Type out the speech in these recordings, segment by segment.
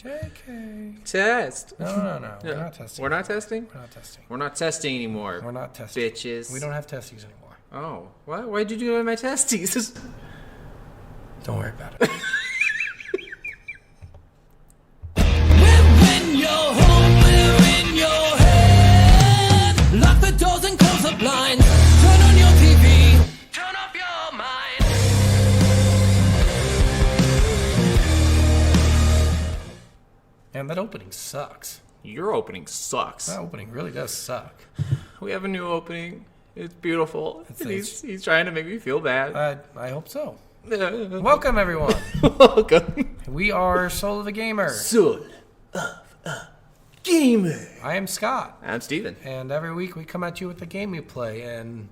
JK. Test. No. We're not testing. We're not testing? We're not testing. We're not testing anymore. We're not testing. Bitches. We don't have testes anymore. Oh. What? Why'd you do it with my testes? Don't worry about it. When you're home, we're in your head. Lock the doors and close the blinds. Turn on your TV. Turn off your mind. And that opening sucks. Your opening sucks. That opening really does suck. We have a new opening. It's beautiful. He's trying to make me feel bad. I hope so. Welcome, everyone. Welcome. We are Soul of the Gamer. Soul of a Gamer. I am Scott. I'm Steven. And every week we come at you with the game we play. And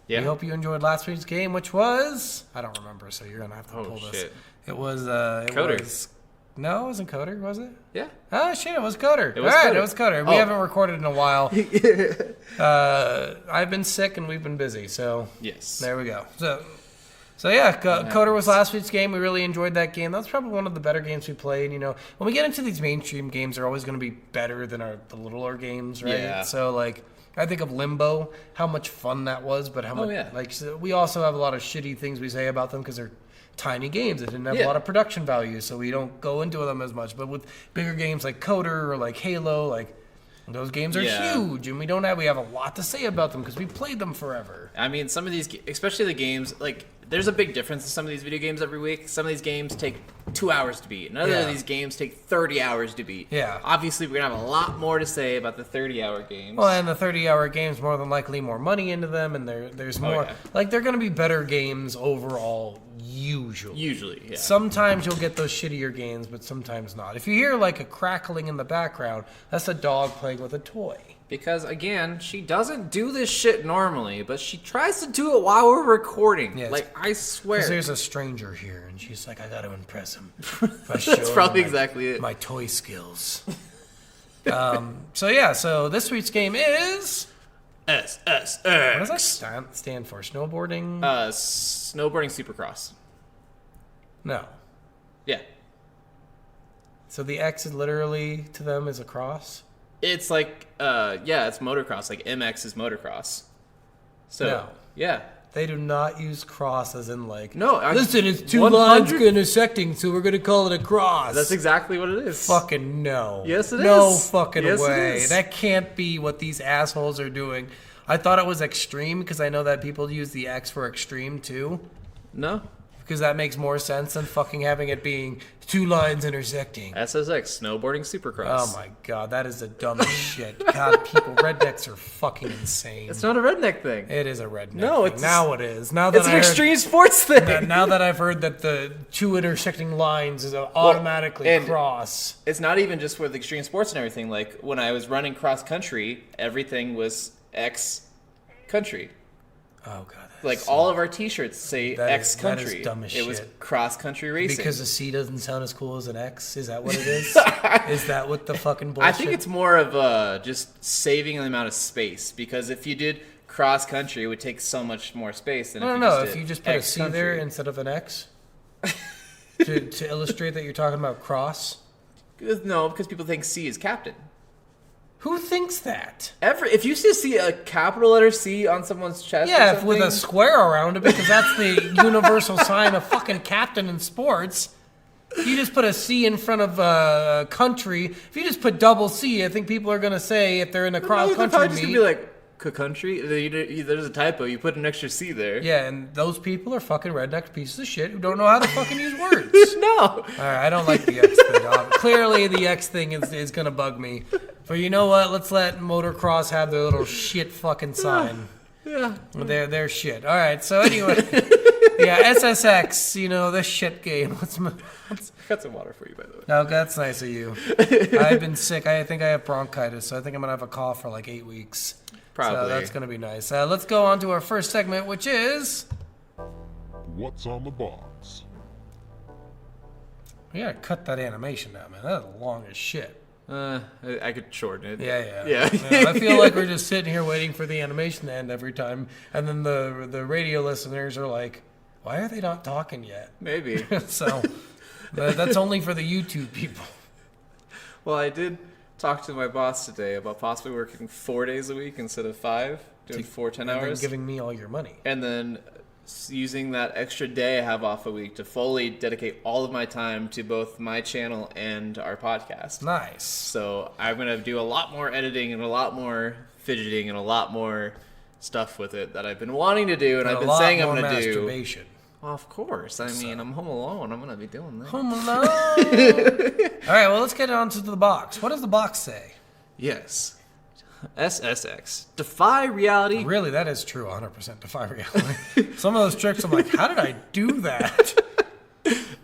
we Yeah. hope you enjoyed last week's game, which was... I don't remember, so you're going to have to pull this. Shit. It was... Coder. No, it wasn't Coder, was it? Yeah. Oh, shit, it was Coder. It was All right, Coder. it was Coder. We Oh. haven't recorded in a while. I've been sick and we've been busy, so Yes. there we go. So yeah, Coder was last week's game. We really enjoyed that game. That's probably one of the better games we played. You know, when we get into these mainstream games, they're always going to be better than the littler games, right? Yeah. So like, I think of Limbo, how much fun that was, but how much yeah. like so we also have a lot of shitty things we say about them because they're tiny games that didn't have a Yeah. lot of production value, so we don't go into them as much. But with bigger games like Coder or like Halo, like those games are Yeah. huge, and we have a lot to say about them because we played them forever. I mean, some of these, especially the games, like, there's a big difference in some of these video games every week. Some of these games take 2 hours to beat. None Yeah. of these games take 30 hours to beat. Yeah. Obviously, we're going to have a lot more to say about the 30-hour games. Well, and the 30-hour games, more than likely, more money into them, and there's more. yeah. Like, they're going to be better games overall, usually. Usually, yeah. Sometimes you'll get those shittier games, but sometimes not. If you hear, like, a crackling in the background, that's a dog playing with a toy. Because, again, she doesn't do this shit normally, but she tries to do it while we're recording. Yeah, like, I swear. Because there's a stranger here, and she's like, I got to impress him. That's probably exactly it. My toy skills. So this week's game is... SSX. What does that stand for? Snowboarding? Snowboarding Supercross. No. Yeah. So the X is literally, to them, is a cross? It's like, it's motocross. Like, MX is motocross. So, No. yeah. They do not use cross as in like, No, listen, it's two 100 lines intersecting, so we're going to call it a cross. That's exactly what it is. Fucking no. Yes, it no is. fucking Yes, it way. is. That can't be what these assholes are doing. I thought it was extreme because I know that people use the X for extreme too. No. Because that makes more sense than fucking having it being two lines intersecting. SSX, snowboarding Supercross. Oh my god, that is the dumbest shit. God, people, rednecks are fucking insane. It's not a redneck thing. It is a redneck No, thing. it's... Now it is. Now that It's an I heard- extreme sports thing. Now that I've heard that the two intersecting lines is automatically and- cross. It's not even just with extreme sports and everything. Like, when I was running cross country, everything was X country. Oh god. Like, all of our t-shirts say That X is- that is country. dumb as It was shit. cross country racing. Because a C doesn't sound as cool as an X? Is that what it is? Is that what the fucking bullshit? I think it's more of just saving the amount of space. Because if you did cross country, it would take so much more space than If you just put a X C there instead of an X to illustrate that you're talking about cross. No, because people think C is captain. Who thinks that? If you see a capital letter C on someone's chest, Yeah, or if with a something, square around it, because that's the universal sign of fucking captain in sports. If you just put a C in front of country, if you just put double C, I think people are going to say, if they're in a cross they're country probably just meet, gonna be like, country? There's a typo. You put an extra C there. yeah, and those people are fucking redneck pieces of shit who don't know how to fucking use words. No. All right, I don't like the X thing. Clearly, the X thing is going to bug me. But you know what? Let's let motocross have their little shit fucking sign. Yeah. They're shit. All right, so anyway. Yeah, SSX, this shit game. I got some water for you, by the way. No, that's nice of you. I've been sick. I think I have bronchitis, so I think I'm going to have a cough for like 8 weeks. Probably. So that's going to be nice. Let's go on to our first segment, which is... What's on the box? We got to cut that animation out, man. That's long as shit. I could shorten it. Yeah. I feel like we're just sitting here waiting for the animation to end every time, and then the radio listeners are like, why are they not talking yet? Maybe. So that's only for the YouTube people. Well, I did talk to my boss today about possibly working 4 days a week instead of 5, doing 4 10 And then hours. giving me all your money. And then using that extra day I have off a week to fully dedicate all of my time to both my channel and our podcast. Nice. So I'm going to do a lot more editing and a lot more fidgeting and a lot more stuff with it that I've been wanting to do and I've been saying I'm going to do. Masturbation. Well, of course. I mean, I'm home alone. I'm going to be doing that. Home Alone. All right, well, let's get on to the box. What does the box say? Yes. SSX. Defy reality. Really, that is true. 100% defy reality. Some of those tricks, I'm like, how did I do that?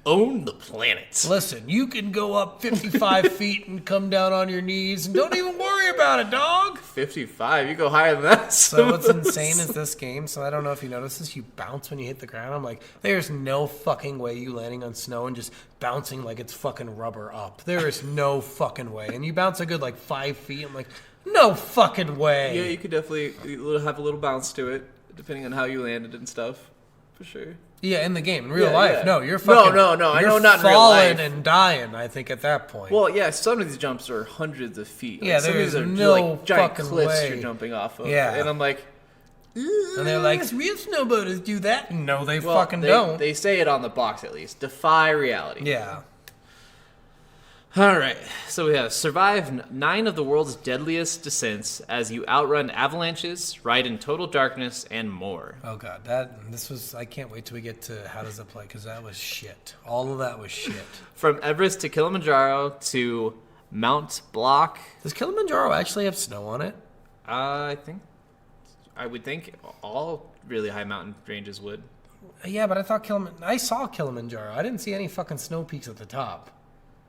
Own the planet. Listen, you can go up 55 feet and come down on your knees and don't even worry about it, dog. 55. You go higher than that. So what's insane is this game, so I don't know if you notice this, you bounce when you hit the ground. I'm like, there's no fucking way you landing on snow and just bouncing like it's fucking rubber up. There is no fucking way. And you bounce a good like 5 feet. I'm like, no fucking way. Yeah, you could definitely have a little bounce to it, depending on how you landed and stuff. For sure. Yeah, in the game. In real Yeah, life. yeah. No, you're fucking... No, I you're know not in real falling life. and dying, I think, at that point. Well, yeah, some of these jumps are hundreds of feet. Yeah, some of these there's are no like giant fucking cliffs way. you're jumping off of. Yeah. And I'm like, and they're like, real snowboarders do that? No, they well, fucking they, don't. They say it on the box at least. Defy reality. Yeah. All right, so we have survive 9 of the world's deadliest descents as you outrun avalanches, ride in total darkness, and more. Oh, God. This was... I can't wait till we get to how does it play, because that was shit. All of that was shit. From Everest to Kilimanjaro to Mount Blanc. Does Kilimanjaro actually have snow on it? I would think all really high mountain ranges would. Yeah, but I thought I saw Kilimanjaro. I didn't see any fucking snow peaks at the top.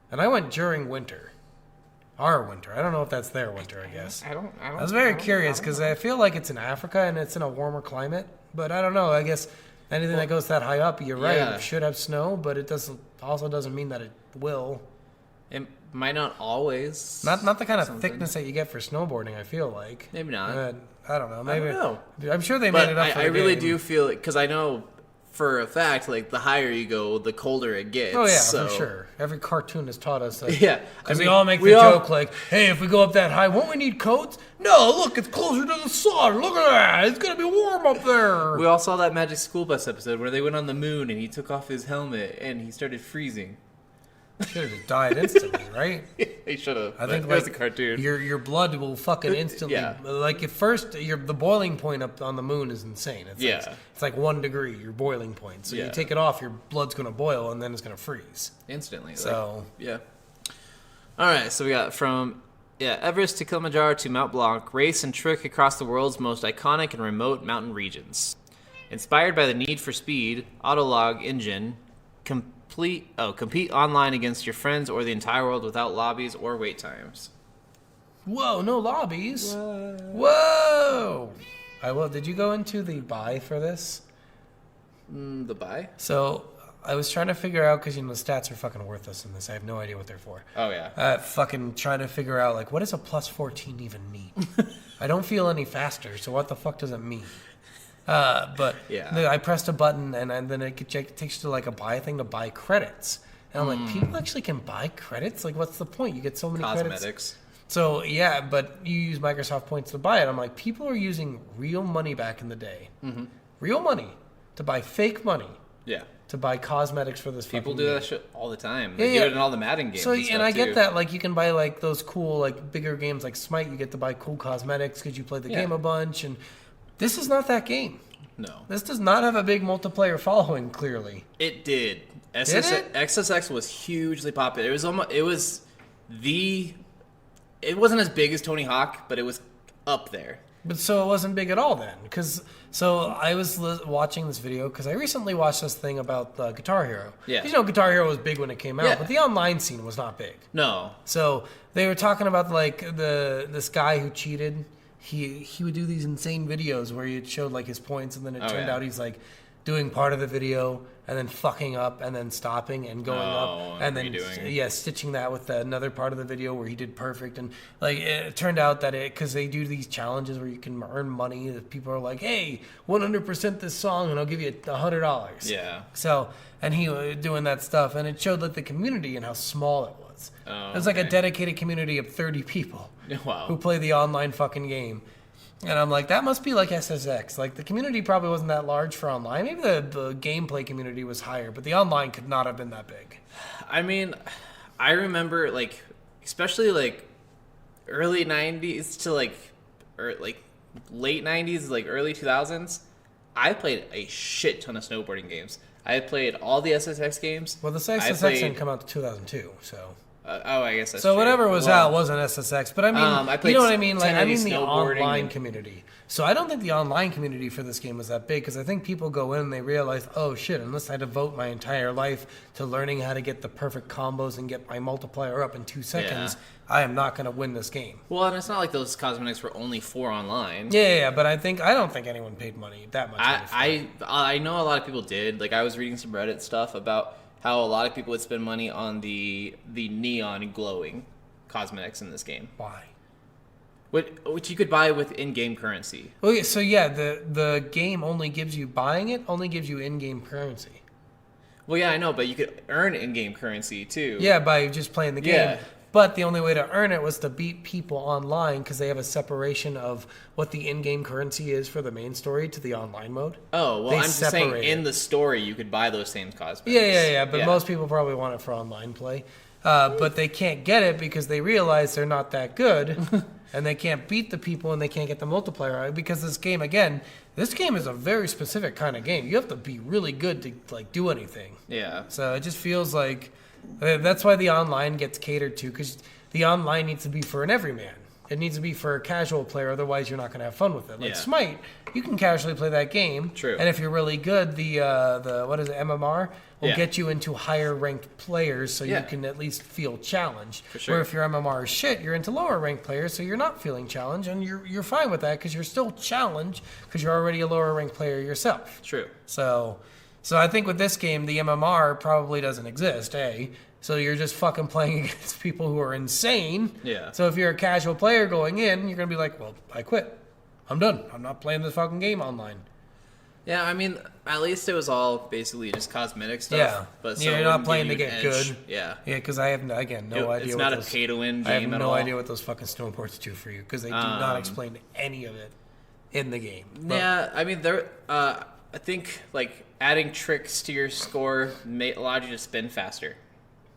And I went during winter. Our winter. I don't know if that's their winter, I guess. I was very curious because I feel like it's in Africa and it's in a warmer climate. But I don't know. I guess anything that goes that high up, you're right, yeah. it should have snow, but it doesn't mean that it will. It might not always. Not the kind of thickness that you get for snowboarding, I feel like. Maybe not. I don't know. Maybe. I don't know. I'm sure they made But it up for I the really game. do feel it because I know for a fact, like the higher you go, the colder it gets. Oh, yeah, so. for sure. Every cartoon has taught us that. Yeah. Because we all make the joke like, hey, if we go up that high, won't we need coats? No, look, it's closer to the sun. Look at that. It's going to be warm up there. We all saw that Magic School Bus episode where they went on the moon and he took off his helmet and he started freezing. Should have just died instantly, right? He should have. I think it was like a cartoon. your blood will fucking instantly. Yeah. Like at first, the boiling point up on the moon is insane. It's like 1 degree, your boiling point. So you Yeah. take it off, your blood's gonna boil, and then it's gonna freeze. Instantly. So yeah. All right, so we got from Everest to Kilimanjaro to Mount Blanc, race and trick across the world's most iconic and remote mountain regions. Inspired by the need for speed, Autolog engine, compete online against your friends or the entire world without lobbies or wait times. whoa, no lobbies. Whoa. Did you go into the buy for this? The buy? So I was trying to figure out because the stats are fucking worthless in this. I have no idea what they're for. Oh yeah. Fucking trying to figure out like what does a plus 14 even mean? I don't feel any faster, so what the fuck does it mean? But yeah. I pressed a button and then it takes you to like a buy thing to buy credits. And I'm like, people actually can buy credits? Like, what's the point? You get so many Cosmetics. credits. So, yeah, but you use Microsoft points to buy it. I'm like, people are using real money back in the day. Mm-hmm. Real money to buy fake money. Yeah. To buy cosmetics for this People fucking do game. that shit all the time. They Yeah, do yeah. it in all the Madden games. So, and, stuff I get too. that. Like, you can buy, like, those cool, like, bigger games like Smite. You get to buy cool cosmetics because you play the game a bunch. And this is not that game. No. This does not have a big multiplayer following, clearly. It did. Did it? XSX was hugely popular. It wasn't as big as Tony Hawk, but it was up there. But so it wasn't big at all then. So I was watching this video because I recently watched this thing about Guitar Hero. Yeah. 'Cause, Guitar Hero was big when it came out, Yeah. but the online scene was not big. No. So they were talking about like this guy who cheated. He would do these insane videos where he showed like his points, and then it turned out he's like doing part of the video and then fucking up and then stopping and going up and then redoing. stitching that with another part of the video where he did perfect. And like it turned out that because they do these challenges where you can earn money, that people are like, hey, 100% this song and I'll give you $100. Yeah. So and he was doing that stuff, and it showed like the community and how small it was. was. Oh, It was like a okay. dedicated community of 30 people Wow. who play the online fucking game. And I'm like, that must be like SSX. Like, the community probably wasn't that large for online. Maybe the gameplay community was higher, but the online could not have been that big. I mean, I remember, like, especially, like, early 90s to, like late 90s, like, early 2000s, I played a shit ton of snowboarding games. I played all the SSX games. Well, the I SSX played- didn't come out to 2002, so... I guess that's So true. whatever was Well, out wasn't SSX, but I mean, I played you know what I mean? Like, I 1080 mean the snowboarding online and- community. So I don't think the online community for this game was that big, because I think people go in and they realize, oh shit, unless I devote my entire life to learning how to get the perfect combos and get my multiplier up in 2 seconds, I am not going to win this game. Well, and it's not like those cosmetics were only for online. Yeah, but I don't think anyone paid money that much. money for it. I know a lot of people did. Like, I was reading some Reddit stuff about how a lot of people would spend money on the neon glowing cosmetics in this game, Why? which you could buy with in-game currency. Okay, so yeah, the game only gives you buying it, only gives you in-game currency. Well, yeah, I know, but you could earn in-game currency too. Yeah, by just playing the game. Yeah. But the only way to earn it was to beat people online, because they have a separation of what the in-game currency is for the main story to the online mode. Oh, well, They I'm just saying separate in it. the story you could buy those same cosmetics. Yeah. But most people probably want it for online play. But they can't get it because they realize they're not that good. And they can't beat the people, and they can't get the multiplier. Because this game is a very specific kind of game. You have to be really good to like do anything. Yeah. So it just feels like that's why the online gets catered to, because the online needs to be for an everyman. It needs to be for a casual player, otherwise you're not going to have fun with it. Like Yeah. Smite, you can casually play that game. True. And if you're really good, the what is it, MMR will Yeah. get you into higher ranked players, so Yeah. you can at least feel challenged. For sure. Where if your MMR is shit, you're into lower ranked players, so you're not feeling challenged, and you're fine with that because you're still challenged because you're already a lower ranked player yourself. True. So I think with this game, the MMR probably doesn't exist, So you're just fucking playing against people who are insane. Yeah. So if you're a casual player going in, you're going to be like, well, I quit. I'm done. I'm not playing this fucking game online. Yeah, I mean, at least it was all basically just cosmetic stuff. Yeah. But Yeah, so you're it not wouldn't playing give to you get an edge. good. Yeah. Yeah, because I have, again, no idea It's what not those, a pay-to-win game I have at no all. idea what those fucking snowboards do for you, because they do not explain any of it in the game. But- Yeah, I mean, I think, like, adding tricks to your score allowed you to spin faster.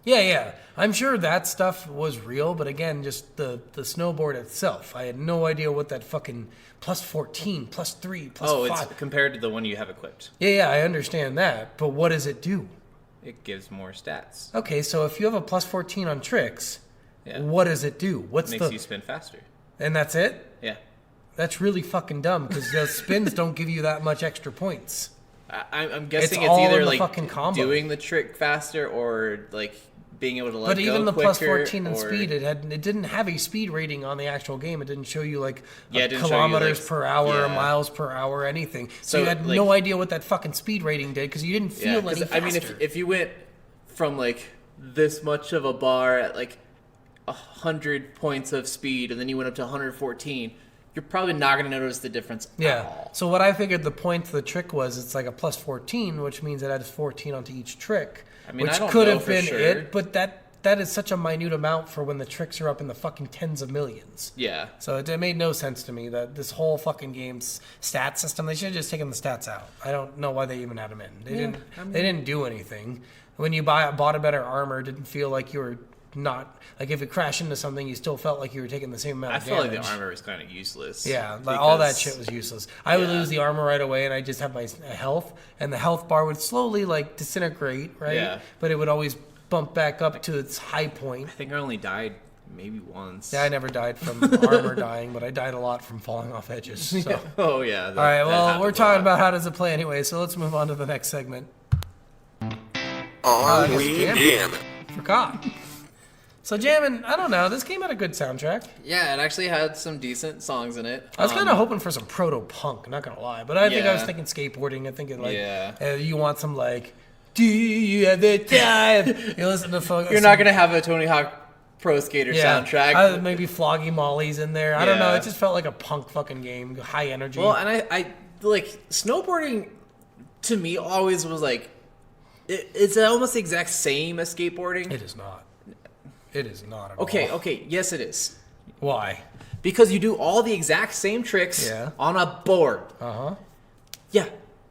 Yeah. I'm sure that stuff was real, but again, just the snowboard itself. I had no idea what that fucking plus 14, plus 3, plus 5. It's compared to the one you have equipped. Yeah, I understand that, but what does it do? It gives more stats. Okay, so if you have a plus 14 on tricks, Yeah. what does it do? What's Makes the... you spin faster. And that's it? Yeah. That's really fucking dumb, because those spins don't give you that much extra points. I'm guessing It's it's all in either, the like, fucking combo. doing the trick faster or, like, being able to let But go even the quicker, plus 14 in or- speed, it didn't have a speed rating on the actual game. It didn't show you like Yeah, it didn't show you, kilometers like, per hour, or yeah. miles per hour, anything. So, So, you had like- no idea what that fucking speed rating did because you didn't Yeah, feel 'cause, any faster. I mean, if you went from, like, this much of a bar at, like, 100 points of speed, and then you went up to 114, you're probably not going to notice the difference at Yeah. all. So what I figured the point of the trick was, it's like a plus 14, which means it adds 14 onto each trick. I mean, which I don't could know have for been sure. it, but that is such a minute amount for when the tricks are up in the fucking tens of millions. Yeah. So it made no sense to me that this whole fucking game's stat system, they should have just taken the stats out. I don't know why they even had them in. They didn't do anything. When you bought a better armor, it didn't feel like you were not, like if it crashed into something, you still felt like you were taking the same amount I of felt damage. like the armor was kind of useless. Yeah, like all that because- shit was useless. I would Yeah. lose the armor right away, and I just have my health, and the health bar would slowly like disintegrate, right? Yeah. But it would always bump back up to its high point. I think I only died maybe once. Yeah, I never died from armor dying, but I died a lot from falling off edges. So. Oh, yeah. All right, well, we're talking about how does it play anyway, so let's move on to the next segment. Are guess we Jammin'? jamming? Forgot. So Jammin', I don't know, this game had a good soundtrack. Yeah, it actually had some decent songs in it. I was kind of hoping for some proto-punk, not gonna lie, but I think I was Yeah. thinking skateboarding. I think it like, Yeah. you want some like, do you have the time? You listen to You're not going to have a Tony Hawk Pro Skater soundtrack. maybe Floggy Molly's in there. I don't know. Yeah. It just felt like a punk fucking game, high energy. Well, and I like snowboarding. To me, always was like, it's almost the exact same as skateboarding. it is not. It is not at all. Okay, yes it is. Why? Because you do all the exact same tricks on a board. Uh-huh. Yeah.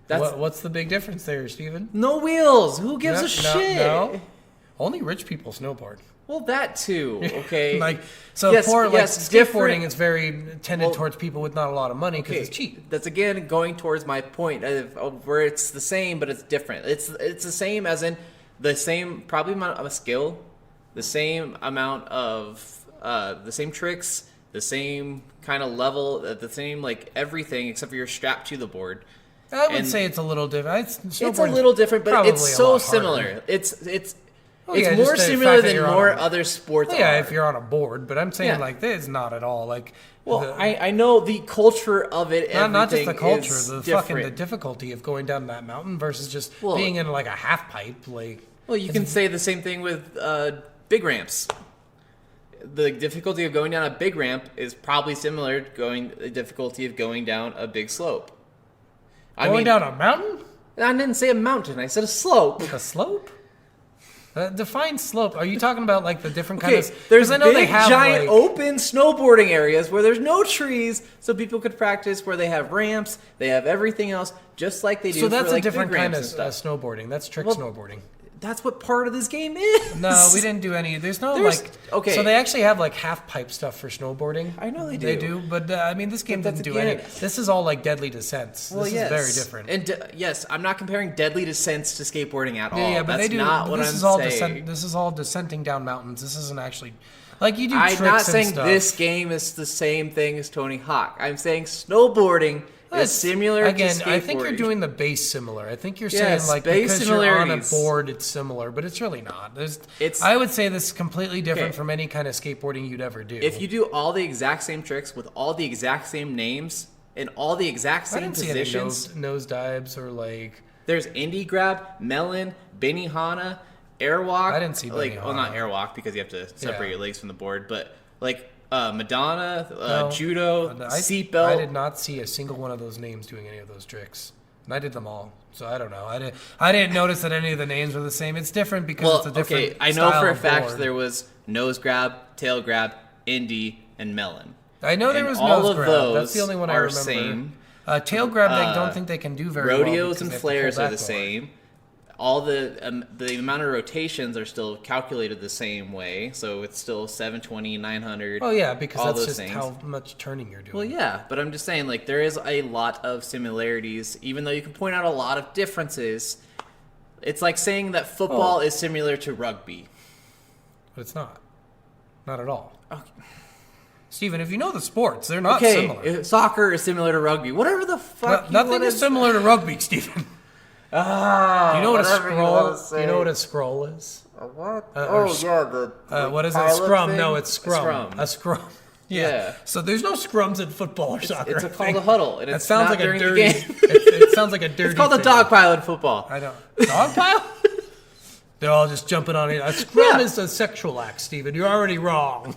That's What's the big difference there, Steven? no wheels. Who gives a shit? No. Only rich people snowboard. Well, that too. Okay. Skateboarding different. is very tended towards people with not a lot of money because it's cheap. That's again going towards my point of where it's the same, but it's different. It's the same as in the same probably amount of skill, the same amount of the same tricks, the same kind of level, the same like everything except for you're strapped to the board. I would say it's a little different. It's a little different, but it's so similar. It's more similar than more other sports. Yeah, if you're on a board, but I'm saying like this, not at all. Like, I know the culture of it. Not just the culture, the different. difficulty of going down that mountain versus just being in like a half pipe. Like, well, you can say the same thing with big ramps. The difficulty of going down a big ramp is probably similar to the difficulty of going down a big slope. Going down a mountain? I didn't say a mountain. I said a slope. A slope? Define slope. Are you talking about like the different kind of? There's I know big, they have giant like, open snowboarding areas where there's no trees, so people could practice. Where they have ramps, they have everything else, just like they do. So that's for, a different kind of snowboarding. That's trick snowboarding. That's what part of this game is. No, we didn't do any. There's no So they actually have like half pipe stuff for snowboarding. I know they do. They do, but I mean, this game doesn't do any. This is all like Deadly Descents. This is very different. And yes, I'm not comparing Deadly Descents to skateboarding at all. Yeah, but that's they do. not what this I'm is all saying. This is all descenting down mountains. This isn't actually like you do. I'm tricks not and saying stuff. this game is the same thing as Tony Hawk. I'm saying snowboarding is similar again, to skateboarding. I think you're doing the base similar. I think you're saying Yes, like base because you're on a similarities. board, it's similar, but it's really not. It's- I would say this is completely different Okay. from any kind of skateboarding you'd ever do. If you do all the exact same tricks with all the exact same names and all the exact I same didn't see positions, any nose dives or like. there's indie grab, melon, Benihana, airwalk. I didn't see well, not Benihana. airwalk because you have to separate Yeah. your legs from the board, but like Madonna, No. judo, I seatbelt. did not see a single one of those names doing any of those tricks, and I did them all. So I don't know. I didn't notice that any of the names were the same. It's different because it's a different. I know style for a of fact board. there was nose grab, tail grab, indie, and melon. I know there and was all nose of grab. those That's the only one I are remember. same. Tail grab, I don't think they can do very well. Rodeos because and they have to flares pull are the back more. same. All the amount of rotations are still calculated the same way, so it's still 720, 900. Oh yeah, because all that's those just things. how much turning you're doing. Well, yeah, but I'm just saying, like, there is a lot of similarities, even though you can point out a lot of differences. It's like saying that football is similar to rugby. But it's not. Not at all. Okay. Steven, if you know the sports, they're not similar. Okay, soccer is similar to rugby. Whatever the fuck. Nothing is similar to rugby, Steven. Do you know what a scroll? You know what a scroll is? What? Yeah, what is it? pilot Scrum? thing? No, it's scrum. A scrum. A scrum. Yeah. So there's no scrums in football or soccer. It's I called think. a huddle, and That it's sounds not like a during the dirty. game. It sounds like a dirty. It's called a thing. dog pile in football. I know. Dog pile? They're all just jumping on it. A scrum Yeah. is a sexual act, Steven. You're already wrong.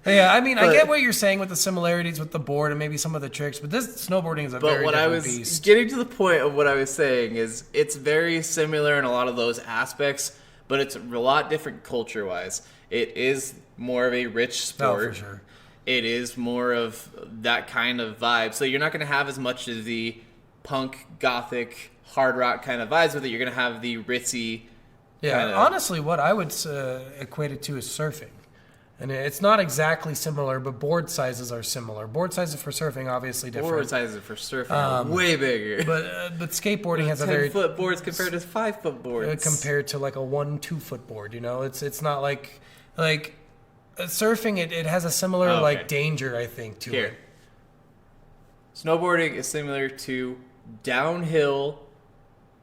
Yeah, I mean, I get what you're saying with the similarities with the board and maybe some of the tricks, but this snowboarding is a But very what I different was beast. getting to the point of what I was saying is it's very similar in a lot of those aspects, but it's a lot different culture-wise. It is more of a rich sport. Oh, for sure. It is more of that kind of vibe. So you're not going to have as much of the punk, gothic, hard rock kind of vibes with it. You're going to have the ritzy. Yeah, kinda- honestly, what I would equate it to is surfing. And it's not exactly similar, but board sizes are similar. Board sizes for surfing obviously different. Board sizes for surfing are way bigger. But skateboarding has a very 10-foot boards compared to 5-foot boards. compared to like a 1-2 foot board. You know, it's not like surfing. It has a similar Oh, okay. like danger, I think, to Here. it. Snowboarding is similar to downhill,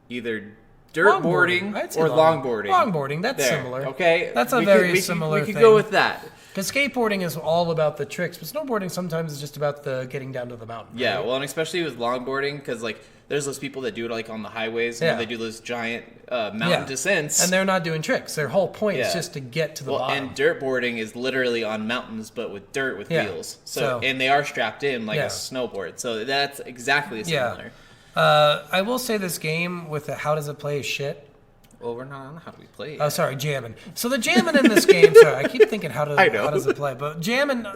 either dirt boarding I'd say or longboarding. Longboarding, that's There, similar. Okay, That's a we very could, similar We thing. could go with that. Because skateboarding is all about the tricks, but snowboarding sometimes is just about the getting down to the mountain. Yeah, right? well, and especially with longboarding, because like there's those people that do it like on the highways, and Yeah. they do those giant mountain descents. And they're not doing tricks. Their whole point is Yeah. just to get to the well, bottom. and dirt boarding is literally on mountains, but with dirt with Yeah. wheels. So- And they are strapped in like Yeah. a snowboard. So that's exactly Yeah. similar. I will say this game with the how does it play is shit. Well, we're not on how do we play it. Oh, sorry, jamming. So the jamming in this game. Sorry, I keep thinking how does it play? But jamming.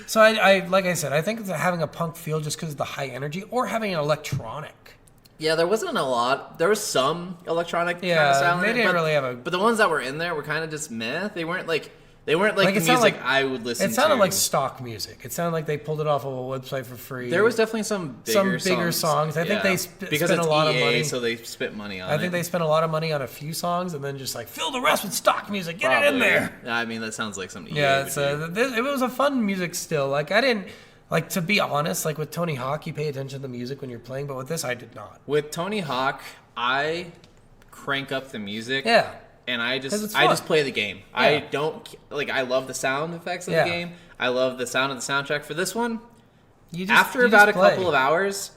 So I like I said, I think it's having a punk feel just because of the high energy, or having an electronic. Yeah, there wasn't a lot. There was some electronic kind of sound. They didn't really have a. But the ones that were in there were kind of just meh. They weren't like the it sounded music I would listen to. It sounded like stock music. It sounded like they pulled it off of a website for free. There was definitely some bigger songs. I think they because spent it's a lot of EA, money. so they spent money on it. I think they spent a lot of money on a few songs and then just like fill the rest with stock music. Get it in there. Yeah, I mean, that sounds like something. Yeah, EA would do. it was a fun music still. Like I didn't like to be honest. Like with Tony Hawk, you pay attention to the music when you're playing, but with this, I did not. With Tony Hawk, I crank up the music. Yeah. And I just fun. play the game. Yeah. I don't like. I love the sound effects of the game. I love the sound of the soundtrack. For this one, after about a couple of hours,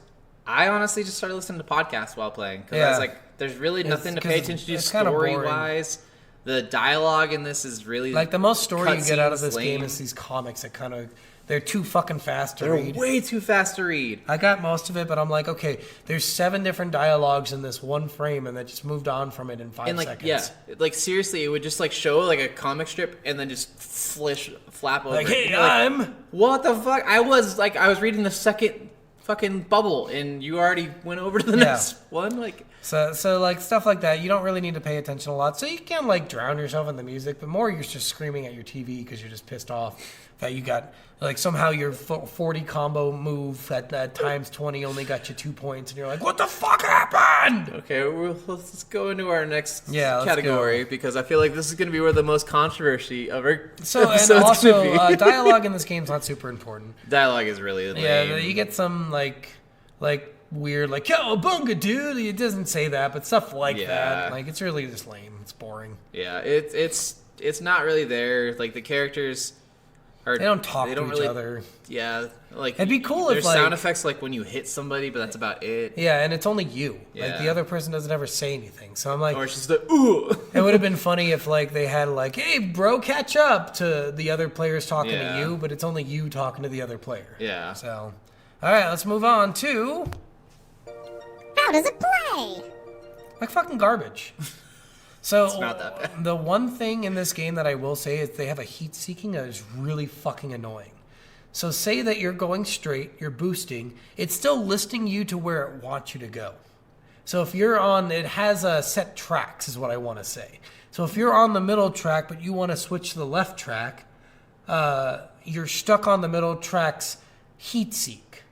I honestly just started listening to podcasts while playing because I was like, "There's really nothing to pay attention to story wise." The dialogue in this is really like the most story you get out of this game is these comics that kind of. They're too fucking fast to read. They're way too fast to read. I got most of it, but I'm like, okay, there's 7 different dialogues in this one frame, and that just moved on from it in 5 seconds. Yeah, like seriously, it would just like show like a comic strip and then just flap over. Like, hey, like, what the fuck? I was reading the second fucking bubble, and you already went over to the next one. Like, so like stuff like that, you don't really need to pay attention a lot. So you can like drown yourself in the music, but more you're just screaming at your TV because you're just pissed off that you got like somehow your 40 combo move at times 20 only got you 2 points, and you're like, what the fuck happened? Okay, let's go into our next let's category because I feel like this is going to be where the most controversy of our so episode's and also gonna be. dialogue in this game's not super important. Dialogue is really lame. Yeah, you get some like weird like yo bunga dude. It doesn't say that, but stuff like that. Like it's really just lame. It's boring. Yeah, it's not really there. Like the characters. They don't talk to each other. Yeah, like it'd be cool there's if like sound effects like when you hit somebody, but that's about it. Yeah, and it's only you. Like Yeah. the other person doesn't ever say anything. So I'm like, Or it's just the ooh. it would have been funny if like they had like, hey bro, catch up to the other players talking to you, but it's only you talking to the other player. Yeah. So, all right, let's move on to How does it play? like fucking garbage. So It's not that bad. the one thing in this game that I will say is they have a heat seeking that is really fucking annoying. So say that you're going straight, you're boosting, it's still listing you to where it wants you to go. So if you're on, it has set tracks is what I want to say. So if you're on the middle track but you want to switch to the left track, you're stuck on the middle track's heat seek.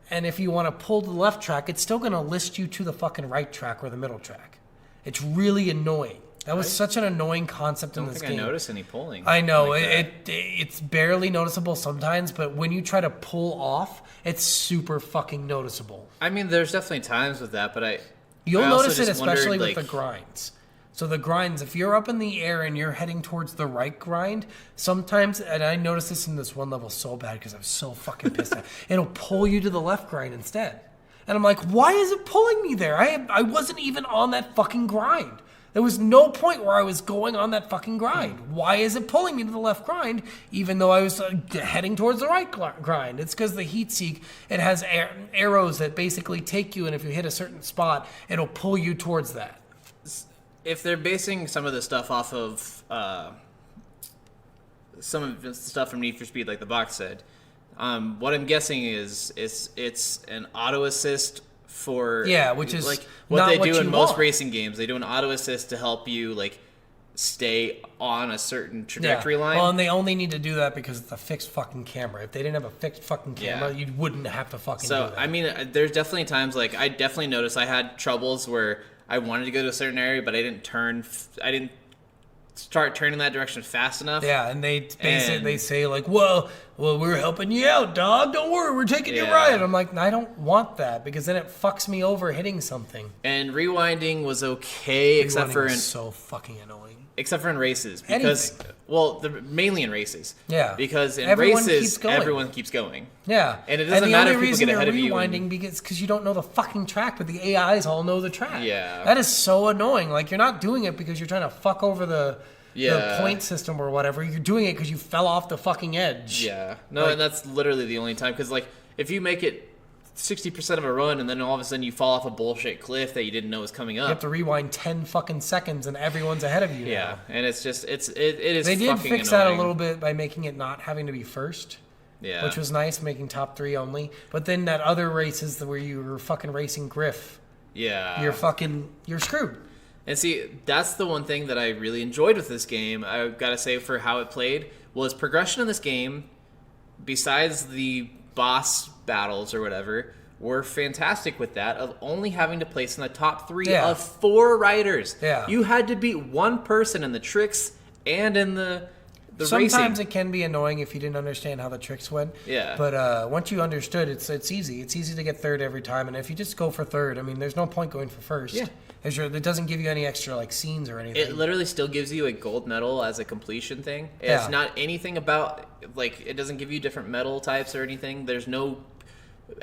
And if you want to pull the left track, it's still going to list you to the fucking right track or the middle track. It's really annoying. That was such an annoying concept in this game. I don't think I noticed any pulling. I know like it's barely noticeable sometimes, but when you try to pull off, it's super fucking noticeable. I mean, there's definitely times with that, but You'll I also notice it just especially wondered, with the grinds. So the grinds, if you're up in the air and you're heading towards the right grind, sometimes, and I noticed this in this one level so bad because I was so fucking pissed off, it'll pull you to the left grind instead. And I'm like, why is it pulling me there? I wasn't even on that fucking grind. There was no point where I was going on that fucking grind. Why is it pulling me to the left grind even though I was heading towards the right grind? It's because the heat seek, it has arrows that basically take you, and if you hit a certain spot, it'll pull you towards that. if they're basing some of the stuff off of some of the stuff from Need for Speed, like the box said, what I'm guessing is it's an auto assist for which is like what not they what do in you most want. racing games. They do an auto assist to help you like stay on a certain trajectory line. Well, and they only need to do that because it's a fixed fucking camera. If they didn't have a fixed fucking camera, you wouldn't have to fucking do that. I mean, there's definitely times like I definitely noticed I had troubles where I wanted to go to a certain area, but I didn't start turning that direction fast enough. Yeah, and they basically say like, well, we're helping you out, dog. Don't worry, we're taking you Yeah. right. I'm like, I don't want that because then it fucks me over hitting something. And rewinding was okay, except Rewinding for was in so fucking annoying. except for in races because mainly in races. Yeah. Because in Everyone races keeps going. everyone keeps going. Yeah, And it doesn't matter the if only people reason get ahead you're of you rewinding because you don't know the fucking track, but the AIs all know the track. Yeah. that is so annoying. Like you're not doing it because you're trying to fuck over the Yeah. point system or whatever. You're doing it because you fell off the fucking edge. Yeah. No, Like- and that's literally the only time. Because, like, if you make it 60% of a run, and then all of a sudden you fall off a bullshit cliff that you didn't know was coming up. You have to rewind 10 fucking seconds, and everyone's ahead of you. Yeah, now. and it's just it is. They did fucking fix annoying. that a little bit by making it not having to be first. Yeah, Which was nice, making top 3 only. But then that other races where you were fucking racing Griff, yeah, you're screwed. And see, that's the one thing that I really enjoyed with this game. I gotta say, for how it played, was progression in this game. Besides the boss battles or whatever, were fantastic with that. Of only having to place in the top 3 of 4 riders. Yeah, you had to beat one person in the tricks and in the Sometimes racing. it can be annoying if you didn't understand how the tricks went. Yeah. But once you understood, it's easy. It's easy to get third every time. And if you just go for third, I mean, there's no point going for first. Yeah. It doesn't give you any extra like scenes or anything. It literally still gives you a gold medal as a completion thing. Yeah. It's not anything about, like, it doesn't give you different medal types or anything. There's no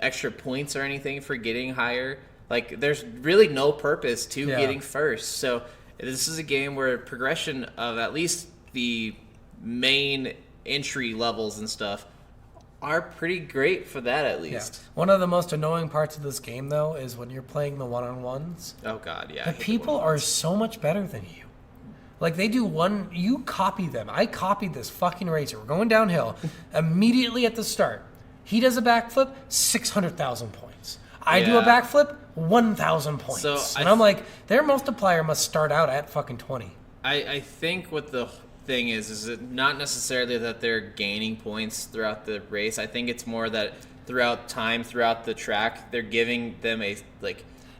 extra points or anything for getting higher. Like, there's really no purpose to getting first. So this is a game where progression of at least the main entry levels and stuff are pretty great for that, at least. One of the most annoying parts of this game, though, is when you're playing the one-on-ones. Oh, God, yeah. The people are so much better than you. Like, they do one... You copy them. I copied this fucking racer. We're going downhill. Immediately at the start, he does a backflip, 600,000 points. I do a backflip, 1,000 points. So I'm like, their multiplier must start out at fucking 20. I think what the thing is it not necessarily that they're gaining points throughout the race. I think it's more that throughout the track, they're giving them a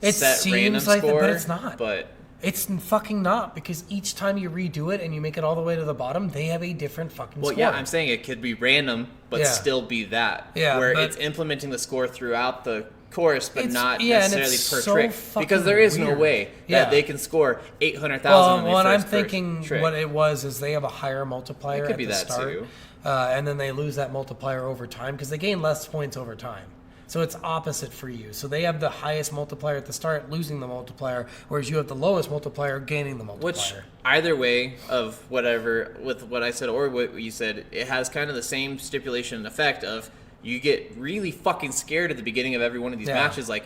It set seems random like that, score. but it's not. But It's fucking not, because each time you redo it and you make it all the way to the bottom, they have a different fucking score. yeah, I'm saying it could be random, but still be that. Yeah, where but it's implementing the score throughout the course, but not and necessarily it's per so trick, fucking because there is no weird. way that they can score 800,000. Well, on their what I'm first thinking, trick. what it was, is they have a higher multiplier It could at be the that start, too. And then they lose that multiplier over time because they gain less points over time. So it's opposite for you. So they have the highest multiplier at the start, losing the multiplier, whereas you have the lowest multiplier, gaining the multiplier. Which, either way of whatever, with what I said or what you said, it has kind of the same stipulation and effect of you get really fucking scared at the beginning of every one of these matches, like,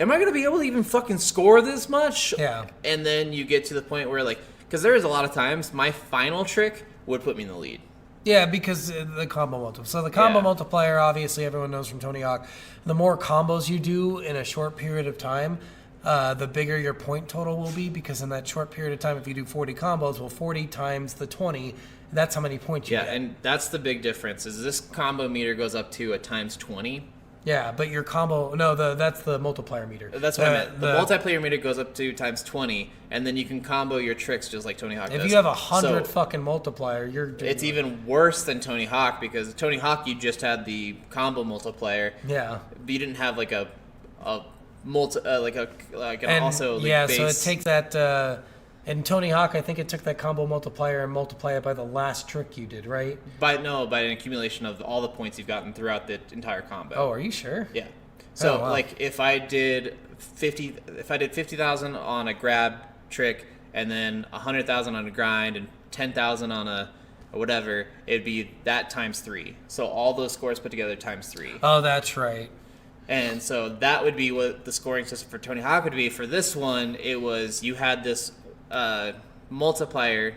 am I going to be able to even fucking score this much? Yeah. And then you get to the point where, like, because there is a lot of times my final trick would put me in the lead. Yeah, because the combo multiplier. So the combo multiplier, obviously, everyone knows from Tony Hawk. The more combos you do in a short period of time, the bigger your point total will be. Because in that short period of time, if you do 40 combos, well, 40 times the 20, that's how many points you get. Yeah, and that's the big difference. Is this combo meter goes up to a times 20. Yeah, but your combo... No, that's the multiplier meter. That's what I meant. The multiplayer meter goes up to times 20, and then you can combo your tricks just like Tony Hawk does. If you have 100 fucking multiplier, you're doing it's even worse than Tony Hawk, because Tony Hawk, you just had the combo multiplier. Yeah. But you didn't have like a multi And also like yeah, base. so it takes that... in Tony Hawk, I think it took that combo multiplier and multiply it by the last trick you did, right? by an accumulation of all the points you've gotten throughout the entire combo. Oh, are you sure? Yeah. So wow. like if I did 50,000 on a grab trick, and then 100,000 on a grind, and 10,000 on a whatever, it'd be that times 3. So all those scores put together times 3. Oh, that's right. And so that would be what the scoring system for Tony Hawk would be. For this one, it was you had this multiplier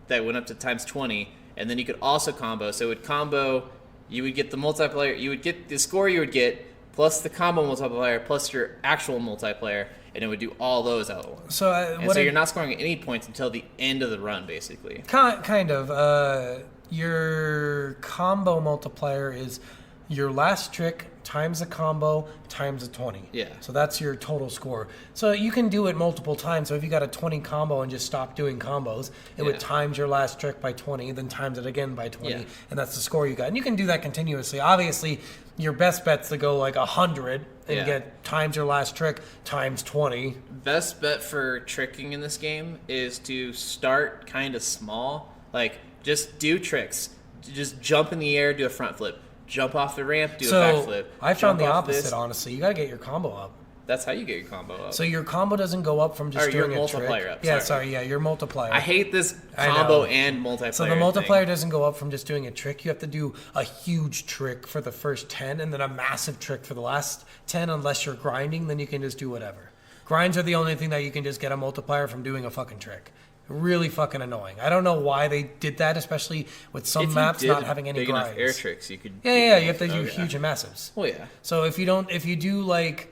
that went up to times 20, and then you could also combo. So it would combo, you would get the multiplier, you would get the score you would get, plus the combo multiplier, plus your actual multiplier, and it would do all those out at once. So, And so you're not scoring any points until the end of the run, basically. Kind of. Your combo multiplier is your last trick times a combo times a 20. Yeah. So that's your total score. So you can do it multiple times. So if you got a 20 combo and just stop doing combos, it would times your last trick by 20, then times it again by 20, and that's the score you got. And you can do that continuously. Obviously, your best bet's to go like 100 and get times your last trick times 20. Best bet for tricking in this game is to start kind of small. Like, just do tricks. Just jump in the air, do a front flip. Jump off the ramp, do a backflip. I found Jump the off opposite, this. honestly. You got to get your combo up. That's how you get your combo up. So your combo doesn't go up from just Or your doing a multiplier trick. up, Yeah, sorry. yeah, your multiplier. I hate this I know. combo and multiplier. So the multiplier doesn't go up from just doing a trick. You have to do a huge trick for the first 10 and then a massive trick for the last 10 unless you're grinding, then you can just do whatever. Grinds are the only thing that you can just get a multiplier from doing a fucking trick. Really fucking annoying. I don't know why they did that, especially with some maps not having any big grinds. enough air tricks, you could. Yeah, you have to do Okay. huge and massives. Well, yeah. So if you do like,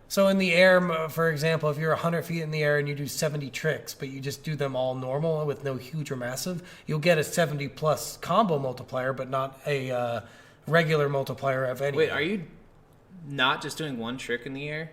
so in the air, for example, if you're 100 feet in the air and you do 70 tricks, but you just do them all normal with no huge or massive, you'll get a 70 plus combo multiplier, but not a regular multiplier of any. Wait, are you not just doing one trick in the air?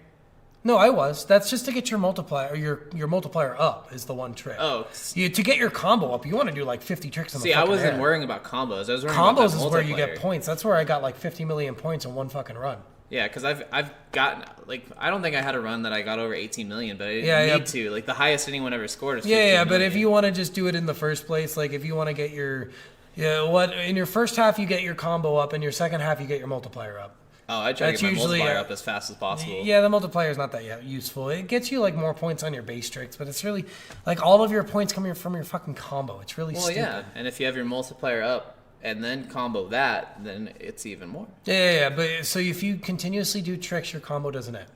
No, I was. That's just to get your multiplier, or your multiplier up is the one trick. Oh. To get your combo up, you want to do like 50 tricks in the See, I fucking wasn't air. worrying about combos. I was worrying about Combos that is where you multiplier. get points. That's where I got like 50 million points in one fucking run. Yeah, because I've gotten, like, I don't think I had a run that I got over 18 million, but I didn't Yeah, need to. Like, the highest anyone ever scored is 15 Yeah, but million. if you want to just do it in the first place, like if you want to get your, in your first half you get your combo up, in your second half you get your multiplier up. Oh, I try to That's get my usually, multiplier up as fast as possible. Yeah, the multiplier is not that useful. It gets you like more points on your base tricks, but it's really like all of your points come from your fucking combo. It's really Well, stupid. yeah, and if you have your multiplier up and then combo that, then it's even more. Yeah, but so if you continuously do tricks, your combo doesn't end.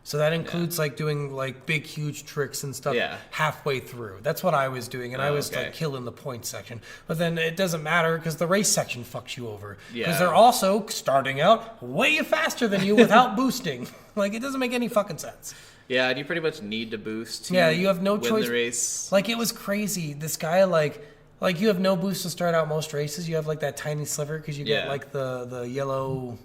So that includes like doing like big, huge tricks and stuff halfway through. That's what I was doing, and I was like killing the point section. But then it doesn't matter because the race section fucks you over. Because they're also starting out way faster than you without boosting. Like it doesn't make any fucking sense. Yeah, and you pretty much need to boost to You have no win choice. the race. Like it was crazy. This guy like you have no boost to start out most races. You have like that tiny sliver because you get like the yellow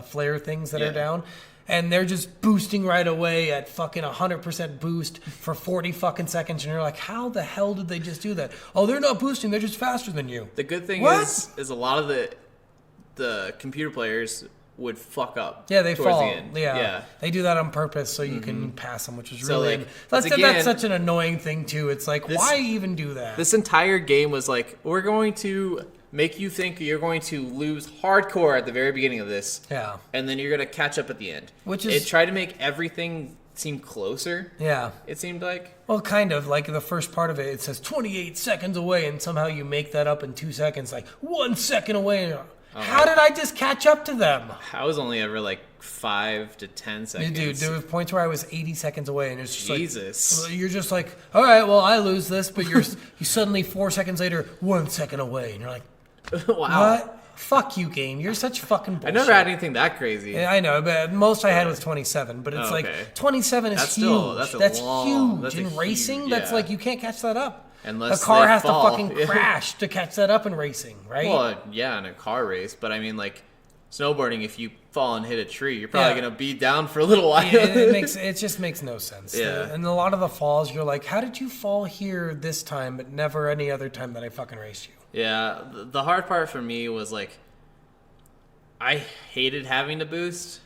flare things that are down. And they're just boosting right away at fucking 100% boost for 40 fucking seconds. And you're like, how the hell did they just do that? Oh, they're not boosting. They're just faster than you. The good thing is a lot of the computer players would fuck up. Yeah, they towards fall. The end. Yeah. They do that on purpose so you can pass them, which is So, really... like, that's again, such an annoying thing, too. It's like, why even do that? This entire game was like, we're going to make you think you're going to lose hardcore at the very beginning of this. Yeah. And then you're going to catch up at the end. Which is... It tried to make everything seem closer. Yeah. It seemed like. Well, kind of. Like the first part of it, it says 28 seconds away, and somehow you make that up in 2 seconds, like 1 second away. And how did I just catch up to them? I was only ever like 5 to 10 seconds. Dude, there was points where I was 80 seconds away, and it's just Jesus. like... You're just like, all right, well, I lose this, but you suddenly 4 seconds later, 1 second away, and you're like, Wow. what? Fuck you, game. You're such fucking bullshit. I never had anything that crazy. Yeah, I know, but most I had was 27. But it's like 27 is That's huge. still- that's huge. that's a In huge- racing, that's yeah. like you can't catch that up. Unless a car they has fall. to fucking crash to catch that up in racing, right? Well, yeah, in a car race, but I mean, like snowboarding. If you fall and hit a tree, you're probably gonna be down for a little while. it just makes no sense. Yeah. And a lot of the falls, you're like, how did you fall here this time, but never any other time that I fucking raced you? Yeah, the hard part for me was like, I hated having to boost,